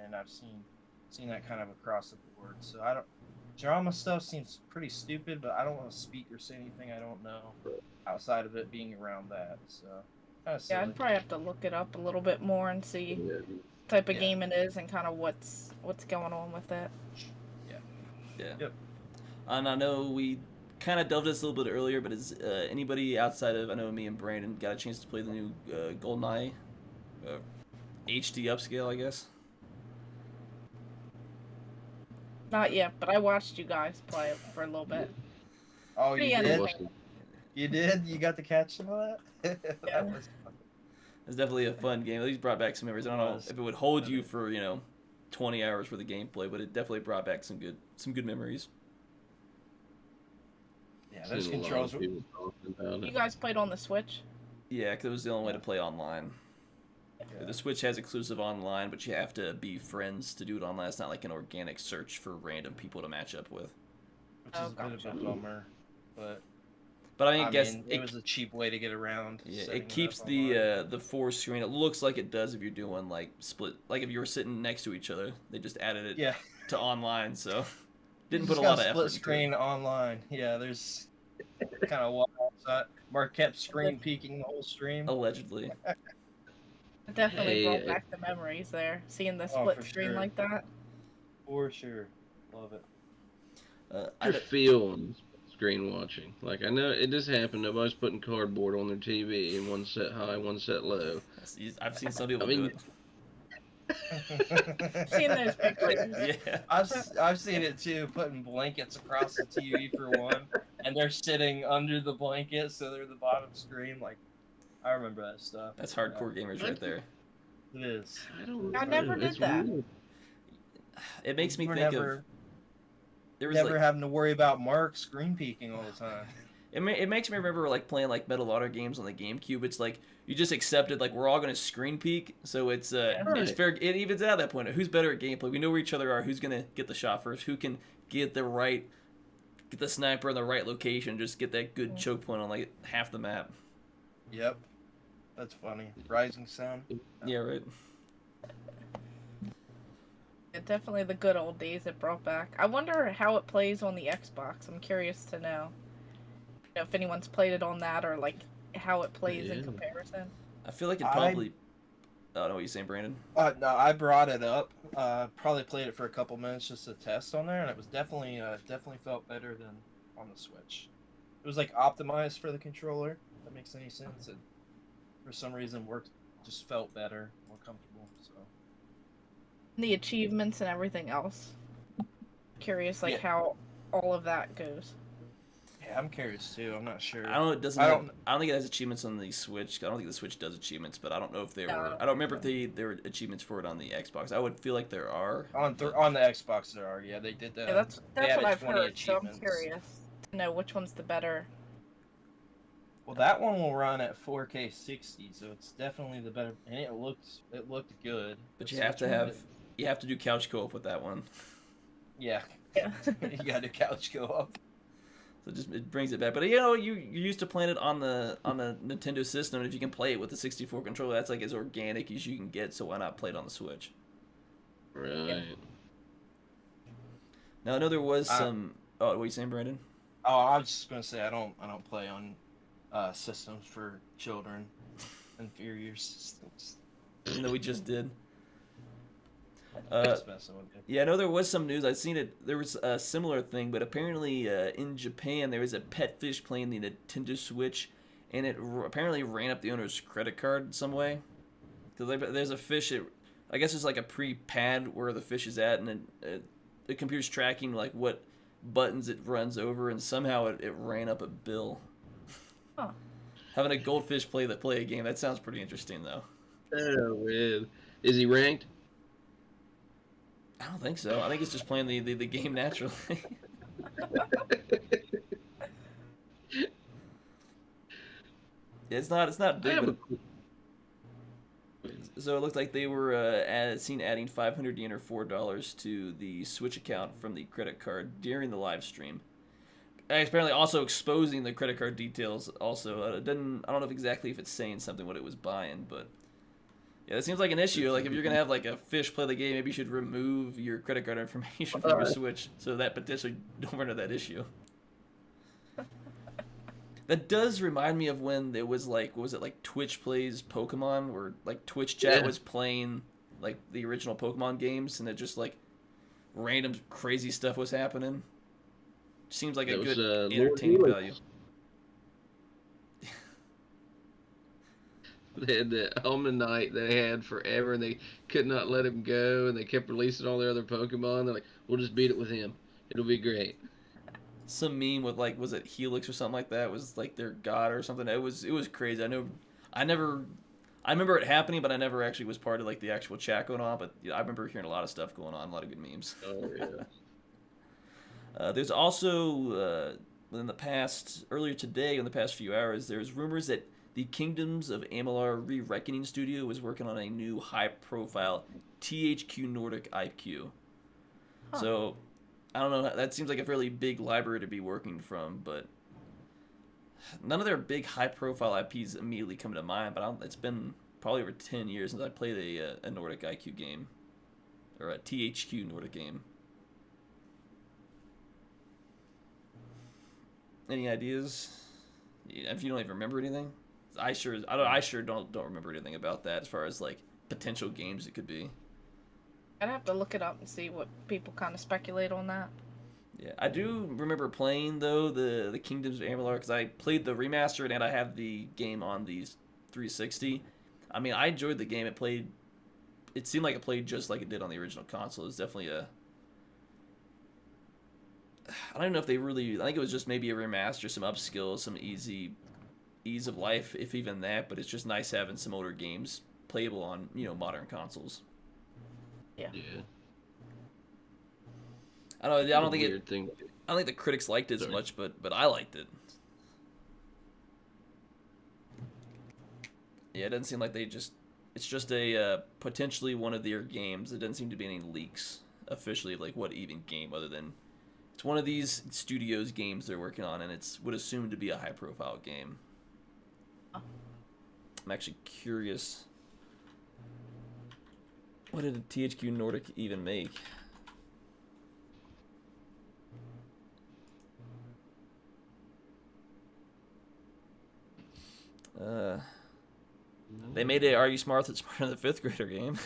Speaker 2: and I've seen that kind of across the board. So drama stuff seems pretty stupid, but I don't want to speak or say anything I don't know outside of it being around that. So
Speaker 3: yeah, I'd probably have to look it up a little bit more and see what type of game it is and kind of what's going on with it.
Speaker 1: Yeah.
Speaker 2: Yep.
Speaker 1: And I know we kind of delved this a little bit earlier, but is anybody outside of, I know me and Brandon got a chance to play the new GoldenEye HD upscale, I guess?
Speaker 3: Not yet, but I watched you guys play it for a little bit.
Speaker 2: Oh,
Speaker 3: Pretty
Speaker 2: you did?
Speaker 3: entertaining.
Speaker 2: You did? You got to catch some of that?
Speaker 3: Yeah.
Speaker 2: That was fun.
Speaker 1: It's definitely a fun game. At least brought back some memories. I don't know if it would hold you for 20 hours for the gameplay, but it definitely brought back some good memories.
Speaker 2: Yeah, those controls.
Speaker 4: You
Speaker 3: You guys played on the Switch?
Speaker 1: Yeah, because it was the only way to play online. Yeah. The Switch has exclusive online, but you have to be friends to do it online. It's not like an organic search for random people to match up with.
Speaker 2: Which is a bit of a bummer, but
Speaker 1: I mean, I guess
Speaker 2: it was a cheap way to get around.
Speaker 1: Yeah, it keeps the 4 screen. It looks like it does if you're doing like split, like if you were sitting next to each other. They just added it to online, so didn't put a lot of effort.
Speaker 2: Split screen online. Yeah, there's kind of outside. Mark kept screen peeking the whole stream.
Speaker 1: Allegedly.
Speaker 3: It definitely brought back the memories there, seeing the split screen like that.
Speaker 2: For sure, love it.
Speaker 4: I feel screen watching. Like, I know it just happened. Nobody's putting cardboard on their TV, and one set high, one set low.
Speaker 1: I've seen some people do it.
Speaker 3: I've seen those pictures.
Speaker 1: Yeah,
Speaker 2: I've seen it too. Putting blankets across the TV for one, and they're sitting under the blanket, so they're the bottom screen. Like, I remember that stuff.
Speaker 1: That's hardcore gamers right there.
Speaker 2: It is.
Speaker 3: I never did that.
Speaker 4: Weird.
Speaker 1: It makes me think of. There was
Speaker 2: never having to worry about Mark screen peeking all the time.
Speaker 1: It makes me remember like playing like Metal Otter games on the GameCube. It's like you just accepted like we're all gonna screen peek, so it's it's fair. It evens out at that point. Who's better at gameplay? We know where each other are. Who's gonna get the shot first? Who can get the sniper in the right location? Just get that good choke point on like half the map.
Speaker 2: Yep, that's funny. Rising sound.
Speaker 1: Yeah, right.
Speaker 3: Yeah, definitely the good old days it brought back. I wonder how it plays on the Xbox. I'm curious to know. If anyone's played it on that or like how it plays in comparison.
Speaker 1: I feel like it probably. I don't know what you're saying, Brandon.
Speaker 2: No, I brought it up. Probably played it for a couple minutes just to test on there, and it was definitely felt better than on the Switch. It was like optimized for the controller. If that makes any sense. It for some reason just felt better, more comfortable. So.
Speaker 3: The achievements and everything else. Curious, how all of that goes.
Speaker 2: Yeah, I'm curious too. I'm not sure.
Speaker 1: I don't know. It doesn't. I don't think it has achievements on the Switch. I don't think the Switch does achievements, but I don't know if there were. I don't remember if there were achievements for it on the Xbox. I would feel like there are.
Speaker 2: On the Xbox there are. Yeah, they did that.
Speaker 3: Yeah, that's what I've heard. So I'm curious to know which one's the better.
Speaker 2: Well, that one will run at 4K 60, so it's definitely the better. And it looked good.
Speaker 1: But you have to do couch co-op with that one.
Speaker 2: Yeah. You got to couch co-op.
Speaker 1: So it brings it back. But you're used to playing it on the Nintendo system, and if you can play it with the 64 controller, that's like as organic as you can get. So why not play it on the Switch?
Speaker 4: Right.
Speaker 1: Yeah. Now I know there was some. Oh, what are you saying, Brandon?
Speaker 2: Oh, I was just gonna say I don't play on systems for children, inferior systems.
Speaker 1: Even though we just did.
Speaker 2: Just messing with you.
Speaker 1: Yeah, I know there was some news. I've seen it. There was a similar thing, but apparently in Japan there was a pet fish playing the Nintendo Switch, and it apparently ran up the owner's credit card in some way. Because there's a fish. I guess there's like a pre-pad where the fish is at, and then the computer's tracking like what buttons it runs over, and somehow it ran up a bill.
Speaker 3: Huh.
Speaker 1: Having a goldfish play a game, that sounds pretty interesting though.
Speaker 4: Oh man, is he ranked?
Speaker 1: I don't think so. I think it's just playing the game naturally. It's not big. But... So it looked like they were seen adding 500 yen or $4 to the Switch account from the credit card during the live stream. And apparently also exposing the credit card details. Also, I don't know exactly if it's saying something what it was buying, but yeah, that seems like an issue. Like if you're gonna have like a fish play the game, maybe you should remove your credit card information from your Switch so that potentially don't run into that issue. That does remind me of when it was like, what was it, like Twitch plays Pokemon, where like Twitch chat was playing like the original Pokemon games, and it just like random crazy stuff was happening. Seems like a good entertaining value.
Speaker 4: They had the Almond Knight they had forever, and they could not let him go, and they kept releasing all their other Pokemon. They're like, we'll just beat it with him. It'll be great.
Speaker 1: Some meme with like, was it Helix or something like that? It was like their god or something. It was crazy. I remember it happening, but I never actually was part of like the actual chat going on. But I remember hearing a lot of stuff going on, a lot of good memes.
Speaker 4: Oh yeah.
Speaker 1: There's also earlier today, in the past few hours, there's rumors that the Kingdoms of Amalur Re-Reckoning Studio is working on a new high-profile THQ Nordic IP. Huh. So, I don't know, that seems like a fairly big library to be working from, but none of their big high-profile IPs immediately come to mind, but it's been probably over 10 years since I played a Nordic IQ game, or a THQ Nordic game. Any ideas? If you don't even remember anything? I sure don't remember anything about that as far as like potential games it could be.
Speaker 3: I'd have to look it up and see what people kind of speculate on that.
Speaker 1: Yeah, I do remember playing though the Kingdoms of Amalur because I played the remastered and I have the game on the 360. I mean, I enjoyed the game. It seemed like it played just like it did on the original console. It's definitely I don't know if they really... I think it was just maybe a remaster, some upskill, some ease of life, if even that. But it's just nice having some older games playable on, modern consoles.
Speaker 3: Yeah.
Speaker 1: I don't think the critics liked it as much, but I liked it. Yeah, it doesn't seem like it's just a potentially one of their games. There doesn't seem to be any leaks officially of like what even game other than it's one of these studios games they're working on, and it's would assume to be a high profile game. I'm actually curious. What did THQ Nordic even make? They made a Are You Smarter Than the Fifth Grader game.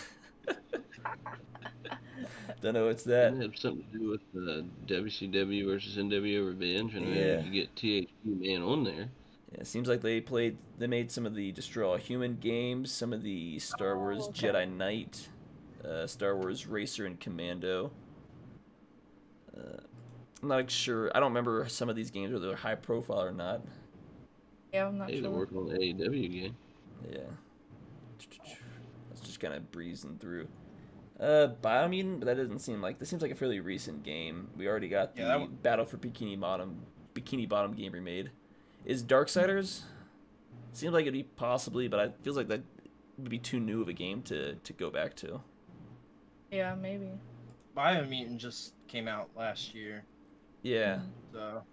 Speaker 1: Don't know what's that.
Speaker 4: It had something to do with WCW versus NWO Revenge, and you get THQ Man on there.
Speaker 1: Yeah, it seems like they made some of the Destroy All Human games, some of the Star Wars Jedi Knight, Star Wars Racer and Commando. I'm not sure. I don't remember some of these games whether they're high profile or not.
Speaker 3: Yeah, I'm not sure.
Speaker 4: They're working on the AEW game.
Speaker 1: Yeah. That's just kind of breezing through. Biomutant, but that doesn't seem like... This seems like a fairly recent game. We already got the Battle for Bikini Bottom game remade. Is Darksiders? Seems like it'd be possibly, but it feels like that would be too new of a game to go back to.
Speaker 3: Yeah, maybe.
Speaker 2: Biomutant just came out last year.
Speaker 1: Yeah.
Speaker 2: So...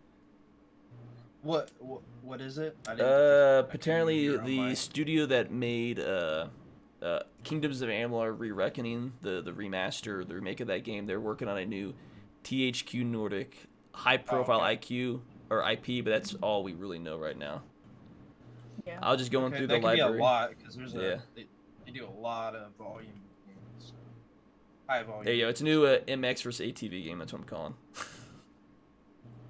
Speaker 2: What is it?
Speaker 1: Apparently the studio that made Kingdoms of Amalur Re-Reckoning, the remaster, the remake of that game, they're working on a new THQ Nordic high-profile IQ or IP, but that's all we really know right now.
Speaker 3: Yeah.
Speaker 1: I'll just going through the library.
Speaker 2: That could be a lot because they do a lot of volume games. high volume.
Speaker 1: There you go. It's a new MX versus ATV game. That's what I'm calling.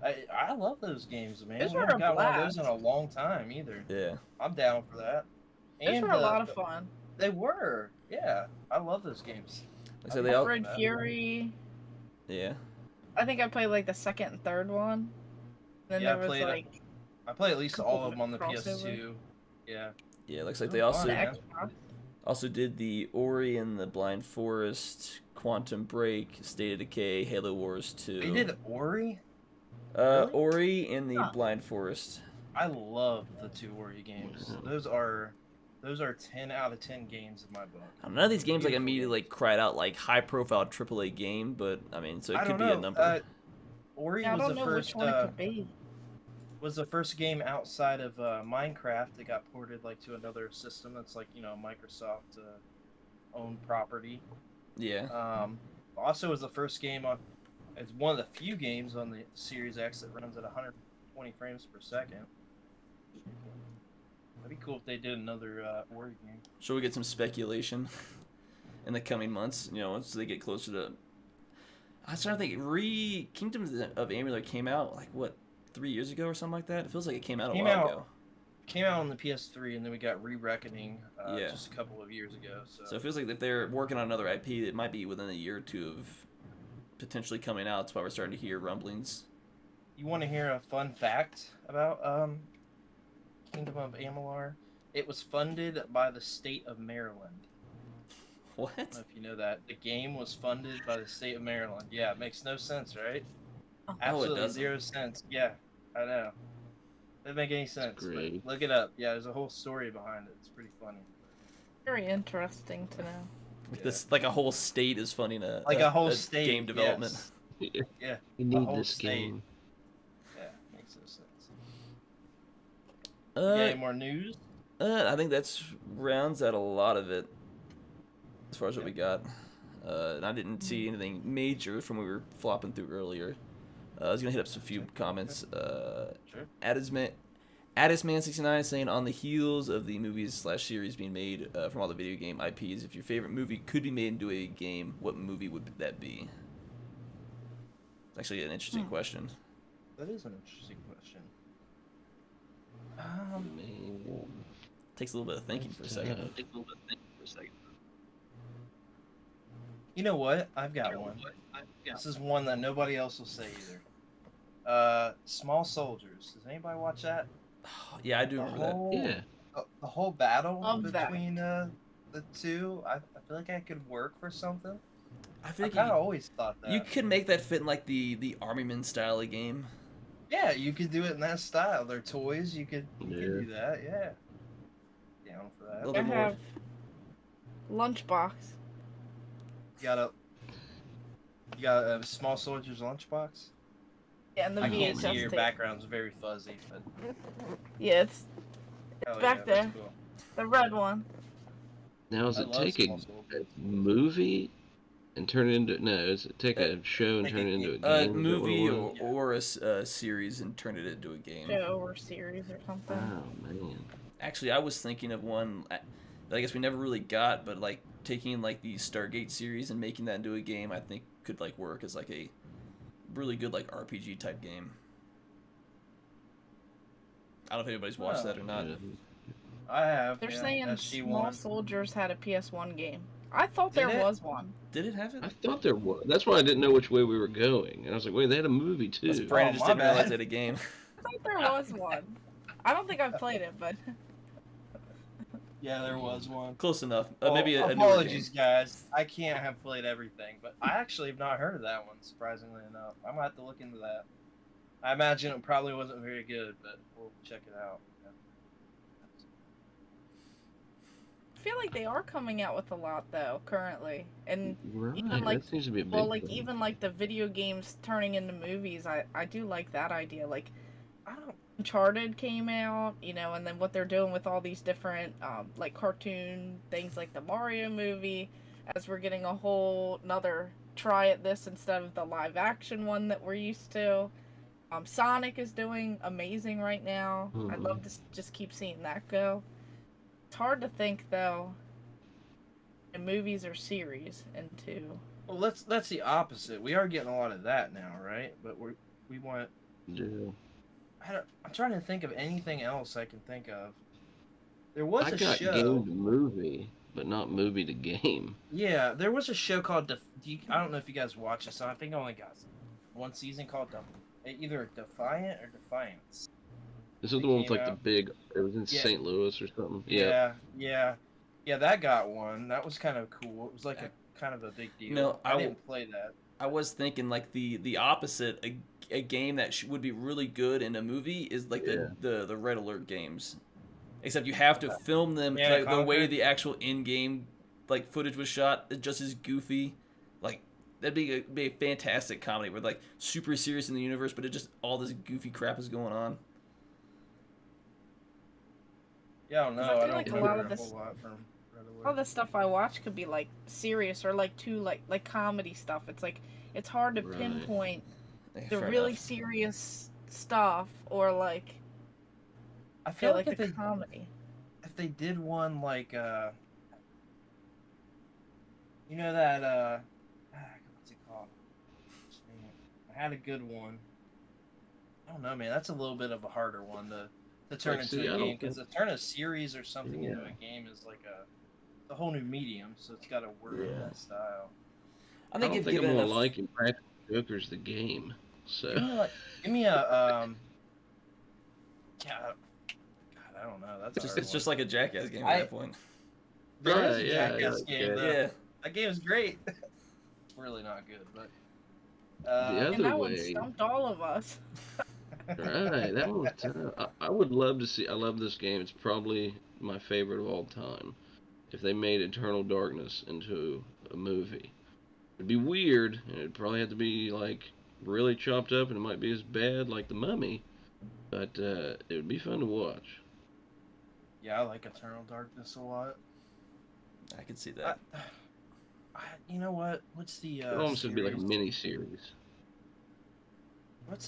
Speaker 2: I love those games, man.
Speaker 3: Those
Speaker 2: We
Speaker 3: were
Speaker 2: haven't
Speaker 3: a
Speaker 2: got one of those
Speaker 3: blast.
Speaker 2: in a long time either.
Speaker 1: Yeah.
Speaker 2: I'm down for that.
Speaker 3: Those
Speaker 2: And
Speaker 3: were a lot of fun.
Speaker 2: They were. Yeah. I love those games.
Speaker 1: Like I said, they all.
Speaker 3: Red Fury.
Speaker 1: Yeah.
Speaker 3: I think I played like the second and third one. Then
Speaker 2: Yeah,
Speaker 3: there was like
Speaker 2: I play at least
Speaker 3: couple
Speaker 2: all of them on the
Speaker 3: crossover.
Speaker 2: PS2. Yeah.
Speaker 1: Yeah. Looks like they
Speaker 2: Oh,
Speaker 1: also
Speaker 2: fun, man.
Speaker 3: Xbox.
Speaker 1: also did the Ori and the Blind Forest, Quantum Break, State of Decay, Halo Wars 2.
Speaker 2: They did Ori? Really?
Speaker 1: Ori and the
Speaker 3: Huh.
Speaker 1: Blind Forest.
Speaker 2: I love the 2 Ori games. Those are 10 out of 10 games in my book.
Speaker 1: None of these games like
Speaker 2: Beautiful
Speaker 1: immediately
Speaker 2: games.
Speaker 1: like cried out like high profile AAA game, but I mean, so it
Speaker 2: I
Speaker 1: could
Speaker 2: don't
Speaker 1: be
Speaker 2: know.
Speaker 1: a number.
Speaker 2: Ori
Speaker 3: Yeah, I
Speaker 2: was
Speaker 3: don't
Speaker 2: the
Speaker 3: know
Speaker 2: first
Speaker 3: which one it could be.
Speaker 2: was the first game outside of Minecraft that got ported like to another system that's like, Microsoft owned property.
Speaker 1: Yeah.
Speaker 2: Also was the first game on it's one of the few games on the Series X that runs at 120 frames per second. That'd be cool if they did another Ori game.
Speaker 1: Should we get some speculation in the coming months? Once they get closer to. I was trying to think. Kingdoms of Amalur came out like what 3 years ago or something like that. It feels like it came out a while ago.
Speaker 2: Came out on the PS3 and then we got Re-Reckoning
Speaker 1: Yeah.
Speaker 2: just a couple of years ago.
Speaker 1: So it feels like if they're working on another IP, it might be within a year or two of potentially coming out. That's why we're starting to hear rumblings.
Speaker 2: You want to hear a fun fact about Kingdom of Amalur? It was funded by the state of Maryland.
Speaker 1: What?
Speaker 2: I don't know if you know that. The game was funded by the state of Maryland. Yeah, it makes no sense, right?
Speaker 3: Oh.
Speaker 2: Absolutely
Speaker 1: doesn't.
Speaker 2: 0 cents. Yeah, I know. Doesn't make any sense. But
Speaker 4: great.
Speaker 2: look it up. Yeah, there's a whole story behind it. It's pretty funny.
Speaker 3: Very interesting to know.
Speaker 1: This like a whole state is funding
Speaker 2: A whole state
Speaker 1: game development.
Speaker 2: yes. Yeah,
Speaker 4: You
Speaker 2: The
Speaker 4: need
Speaker 2: whole
Speaker 4: this
Speaker 2: state.
Speaker 4: game.
Speaker 2: yeah, makes no sense.
Speaker 1: Uh,
Speaker 2: You got any more news?
Speaker 1: I think that's rounds out a lot of it as far as what we got. And I didn't see anything major from what we were flopping through earlier. I was gonna hit up some few comments.
Speaker 2: Sure.
Speaker 1: Addisman69 saying on the heels of the movies/series being made from all the video game IPs, if your favorite movie could be made into a game, what movie would that be? It's actually an interesting question.
Speaker 2: That is an interesting question.
Speaker 1: Takes a little bit of thinking for a second.
Speaker 2: You know what? I've got one. This is one that nobody else will say either. Small Soldiers. Does anybody watch that?
Speaker 1: Yeah, I do remember that.
Speaker 4: Yeah.
Speaker 2: The whole battle
Speaker 3: Love that.
Speaker 2: between the two. I feel like I could work for something.
Speaker 1: I
Speaker 2: I
Speaker 1: feel like
Speaker 2: kind of always thought that.
Speaker 1: you could make that fit in like the Army Men style of game.
Speaker 2: Yeah, you could do it in that style. They're toys. You could do that. Yeah. Down for that.
Speaker 1: Little
Speaker 3: I
Speaker 1: bit more.
Speaker 3: have Lunchbox.
Speaker 2: You got a Small Soldiers lunchbox.
Speaker 3: Yeah, and the
Speaker 2: I can't see
Speaker 3: VHS
Speaker 2: your
Speaker 3: tape.
Speaker 2: background's very fuzzy, but
Speaker 3: Yeah, it's
Speaker 2: hell
Speaker 3: back
Speaker 2: yeah, that's
Speaker 3: there.
Speaker 2: cool.
Speaker 3: the red one.
Speaker 4: Now, is
Speaker 2: I
Speaker 4: it
Speaker 2: love
Speaker 4: take a
Speaker 2: Small Soldiers.
Speaker 4: movie and turn it into is it take a show and
Speaker 2: Take
Speaker 4: turn
Speaker 2: a
Speaker 4: it into a game?
Speaker 1: A
Speaker 4: Is that what it
Speaker 1: movie
Speaker 4: was?
Speaker 1: or a series and turn it into a game.
Speaker 3: Show or series or something.
Speaker 4: Oh man.
Speaker 1: Actually, I was thinking of one that I guess we never really got, but like taking like the Stargate series and making that into a game, I think could like work as like a really good like RPG type game. I don't know if anybody's watched that or not.
Speaker 4: Yeah.
Speaker 2: I have.
Speaker 3: They're
Speaker 2: yeah,
Speaker 3: saying
Speaker 2: SG1.
Speaker 3: Small Soldiers had a PS1 game. I thought
Speaker 2: Did
Speaker 3: there
Speaker 2: it?
Speaker 3: was one.
Speaker 1: Did it have it?
Speaker 4: I thought there was. That's why I didn't know which way we were going, and I was like, wait, they had a movie too.
Speaker 1: That's Brandon
Speaker 2: Oh,
Speaker 1: just
Speaker 2: my
Speaker 1: didn't realize
Speaker 2: bad.
Speaker 1: they had a game.
Speaker 3: I thought there was one. I don't think I've played it, but
Speaker 2: Yeah, there was one.
Speaker 1: Close enough.
Speaker 2: Well,
Speaker 1: Maybe a newer
Speaker 2: apologies,
Speaker 1: game.
Speaker 2: guys. I can't have played everything, but I actually have not heard of that one. Surprisingly enough, I might have to look into that. I imagine it probably wasn't very good, but we'll check it out.
Speaker 3: I feel like they are coming out with a lot though currently, and
Speaker 4: Right,
Speaker 3: even, like-
Speaker 4: that seems to be a big
Speaker 3: well, like
Speaker 4: thing.
Speaker 3: even like the video games turning into movies. I do like that idea. Like,
Speaker 2: I don't.
Speaker 3: Uncharted came out, and then what they're doing with all these different like cartoon things, like the Mario movie, as we're getting a whole another try at this instead of the live action one that we're used to. Sonic is doing amazing right now. I'd love to just keep seeing that go. It's hard to think though, in movies or series into.
Speaker 2: Well, that's the opposite. We are getting a lot of that now, right? But we want.
Speaker 4: Yeah.
Speaker 2: I'm trying to think of anything else I can think of. There was
Speaker 4: I
Speaker 2: a
Speaker 4: got
Speaker 2: show.
Speaker 4: game to movie, but not movie to game.
Speaker 2: Yeah, there was a show called I don't know if you guys watch this. I think I only got one season called either Defiant or Defiance.
Speaker 4: This is the one with like the big. It was in St. Louis or something.
Speaker 2: Yeah. That got one. That was kind of cool. It was like a kind of a big deal.
Speaker 1: No,
Speaker 2: I didn't play that.
Speaker 1: I was thinking like the opposite. A game that would be really good in a movie is like the Red Alert games. Except you have to film them like the way the actual in-game like footage was shot, just as goofy. Like that'd be a fantastic comedy where like super serious in the universe, but it just all this goofy crap is going on.
Speaker 2: Yeah, I don't know.
Speaker 3: I feel like a lot of this, all the stuff I watch could be like serious or like too like comedy stuff. It's like it's hard to pinpoint the really serious stuff or like.
Speaker 2: I feel like
Speaker 3: if the comedy.
Speaker 2: If they did one like you know that what's it called? I had a good one. I don't know, man. That's a little bit of a harder one to turn into a game because to turn a series or something into a game is like a whole new medium, so it's got to work in that style.
Speaker 4: I don't think I'm gonna like Impractical Jokers the game. So
Speaker 2: give me a I don't know.
Speaker 1: It's just like a Jackass game at that point.
Speaker 2: Jackass game. Yeah, that game is great. It's really not good, but
Speaker 4: the other
Speaker 3: that
Speaker 4: way
Speaker 3: one stumped all of us.
Speaker 4: Right, that was tough. I would love to see. I love this game. It's probably my favorite of all time. If they made Eternal Darkness into a movie, it'd be weird, and it'd probably have to be like really chopped up, and it might be as bad like The Mummy, but it would be fun to watch.
Speaker 2: Yeah, I like Eternal Darkness a lot.
Speaker 1: I can see that.
Speaker 2: You know what? What's the
Speaker 4: it almost would be like a mini series.
Speaker 2: What's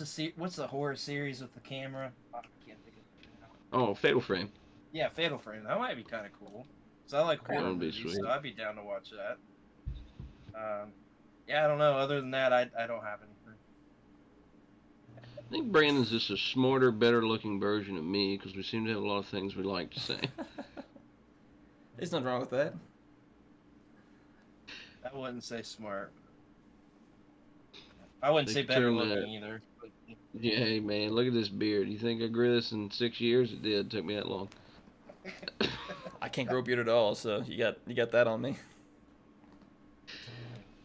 Speaker 2: the horror series with the camera? I can't think of it now.
Speaker 4: Oh, Fatal Frame.
Speaker 2: Yeah, Fatal Frame. That might be kind of cool. So I like horror movies,
Speaker 4: sweet.
Speaker 2: so I'd be down to watch that. Yeah, I don't know. Other than that, I don't have anything.
Speaker 4: I think Brandon's just a smarter, better-looking version of me because we seem to have a lot of things we like to say.
Speaker 1: There's nothing wrong with that.
Speaker 2: I wouldn't say smart. I wouldn't say better looking either. But...
Speaker 4: Yeah, hey man, look at this beard. You think I grew this in 6 years? It did. It took me that long.
Speaker 1: I can't grow a beard at all, so you got that on me.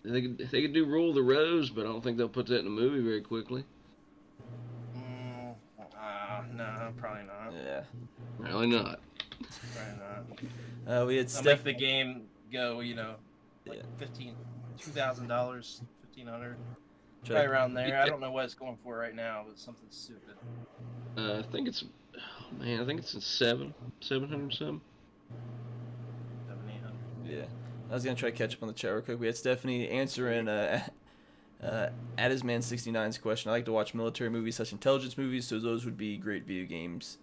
Speaker 4: They could do Rule the Rose, but I don't think they'll put that in a movie very quickly.
Speaker 2: No, probably not.
Speaker 1: Yeah.
Speaker 4: Probably not.
Speaker 2: Probably not.
Speaker 1: We had
Speaker 2: make the game go, like $2,000, $1,500. Right around there. I don't know what it's going for right now, but something stupid.
Speaker 4: I think it's, I think it's in 700 something.
Speaker 2: 700.
Speaker 1: Yeah. I was gonna try to catch up on the chat real quick. We had Stephanie answering Adisman69's question. I like to watch military movies / intelligence movies, so those would be great video games.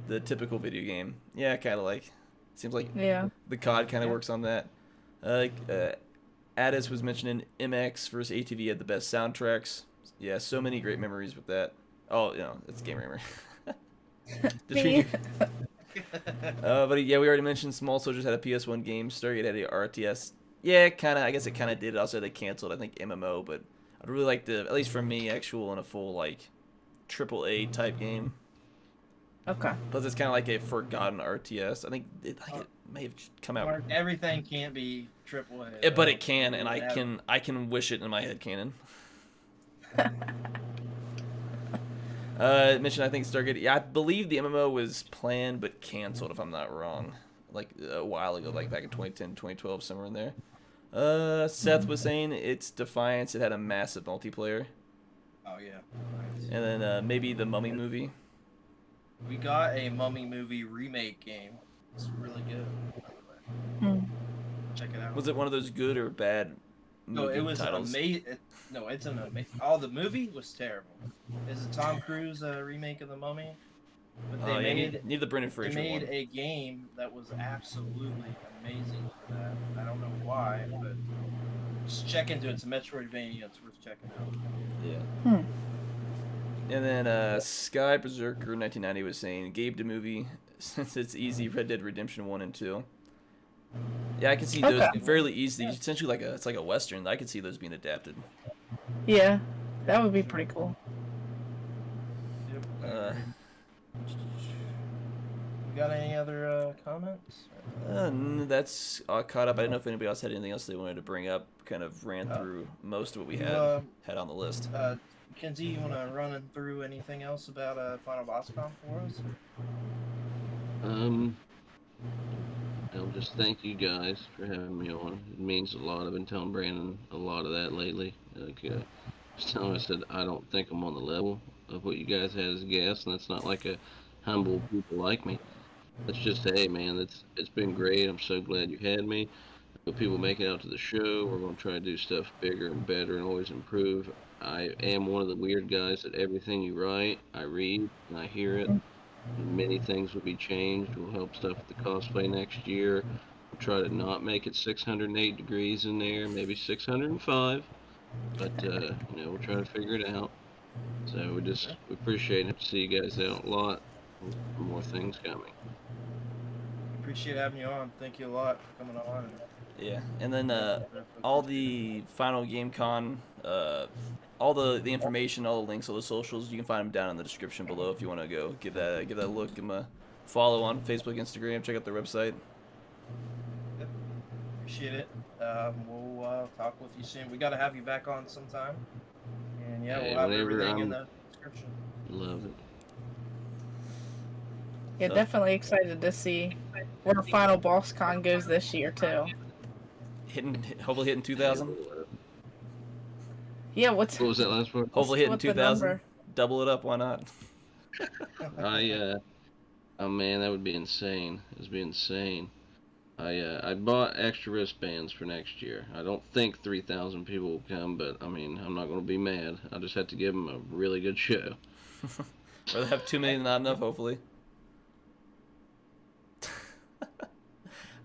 Speaker 1: The typical video game. Yeah, kind of like. Seems like the COD kind of works on that. Addis was mentioning MX versus ATV had the best soundtracks. Yeah, so many great memories with that. Oh, it's Game Ramer. But yeah, we already mentioned Small Soldiers had a PS1 game. Stargate had a RTS. Yeah, kind of. I guess it kind of did. Also, they canceled, I think, MMO. But I'd really like to, at least for me, actual and a full like AAA type game.
Speaker 3: Okay.
Speaker 1: Plus, it's kind of like a forgotten RTS. I think it may have come out.
Speaker 2: Everything can't be AAA.
Speaker 1: But it can, and I can wish it in my head canon. Mentioned, I think Stargate. Yeah, I believe the MMO was planned but canceled, if I'm not wrong. Like a while ago, like back in 2010, 2012, somewhere in there. Seth was saying it's Defiance. It had a massive multiplayer.
Speaker 2: Oh yeah.
Speaker 1: And then maybe the Mummy movie.
Speaker 2: We got a Mummy movie remake game. It's really good. Check it out.
Speaker 1: Was it one of those good or bad movie
Speaker 2: No, it was
Speaker 1: titles?
Speaker 2: amazing. No, it's an amazing. Oh, the movie was terrible. It's a Tom Cruise remake of the Mummy. But they
Speaker 1: need the Brendan Fraser
Speaker 2: They made
Speaker 1: one.
Speaker 2: a game that was absolutely amazing for that. I don't know why, but Just check into it. It's a Metroidvania. It's worth checking out.
Speaker 1: Yeah. And then Sky Berserker 1990 was saying, Gabe the movie, since it's easy, Red Dead Redemption 1 and 2. Yeah, I can see those fairly easy. Essentially, it's like a Western. I could see those being adapted.
Speaker 3: Yeah, that would be pretty cool.
Speaker 2: Yep. You got any other comments?
Speaker 1: That's caught up. I don't know if anybody else had anything else they wanted to bring up. Kind of ran through most of what we had on the list.
Speaker 2: Mackenzie, you want to run through anything else about Final Boss Con for us?
Speaker 4: I'll just thank you guys for having me on. It means a lot. I've been telling Brandon a lot of that lately. Just telling him, I said, I don't think I'm on the level of what you guys had as guests, and that's not like a humble people like me. That's just, hey, man, it's been great. I'm so glad you had me. People make it out to the show. We're going to try to do stuff bigger and better and always improve. I am one of the weird guys that everything you write, I read and I hear it. Many things will be changed. We'll help stuff with the cosplay next year. We'll try to not make it 608 degrees in there, maybe 605. But, we'll try to figure it out. So we appreciate it. See you guys out a lot. More things coming.
Speaker 2: Appreciate having you on. Thank you a lot for coming on.
Speaker 1: Yeah, and then all the final Game Con, all the information, all the links, all the socials, you can find them down in the description below if you want to go give that a look, give them a follow on Facebook, Instagram, check out their website.
Speaker 2: Yep. Appreciate it. We'll talk with you soon. We got to have you back on sometime. And yeah, we'll have everything in the description.
Speaker 4: Love it.
Speaker 3: Yeah, definitely excited to see where Final Boss Con goes this year too.
Speaker 1: Hopefully hitting 2,000.
Speaker 3: Yeah,
Speaker 4: what was that last part?
Speaker 1: Hopefully hitting 2,000. Double it up, why not?
Speaker 4: Oh man, that would be insane. It would be insane. I bought extra wristbands for next year. I don't think 3,000 people will come, but I mean, I'm not going to be mad. I just have to give them a really good show.
Speaker 1: Or they have 2 million, not enough, hopefully.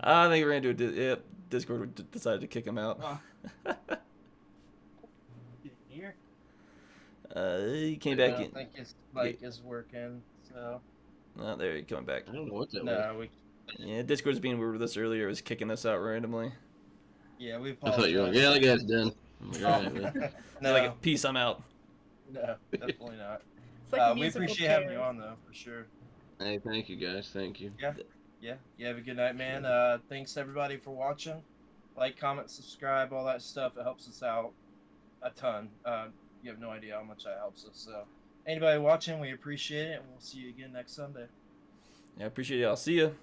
Speaker 1: I think we're going to do it. Yep, Discord decided to kick him out.
Speaker 2: Here?
Speaker 1: He came back in.
Speaker 2: I don't think his mic is working, so.
Speaker 1: Oh, there he's coming back.
Speaker 4: I don't know what that was.
Speaker 1: Yeah, Discord's being weird with us earlier. It was kicking us out randomly.
Speaker 2: Yeah, we
Speaker 4: I
Speaker 2: apologize.
Speaker 4: thought you were like, yeah, the guy's done.
Speaker 2: No.
Speaker 1: Like, peace, I'm out.
Speaker 2: No, definitely not.
Speaker 3: It's like
Speaker 2: We appreciate having you on, though, for sure.
Speaker 4: Hey, thank you guys. Thank you.
Speaker 2: Yeah. You have a good night, man. Thanks, everybody, for watching. Like, comment, subscribe, all that stuff. It helps us out a ton. You have no idea how much that helps us. So, anybody watching, we appreciate it, and we'll see you again next Sunday.
Speaker 1: Yeah, I appreciate it. I'll see you.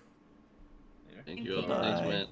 Speaker 4: Thank you all. Thanks, man.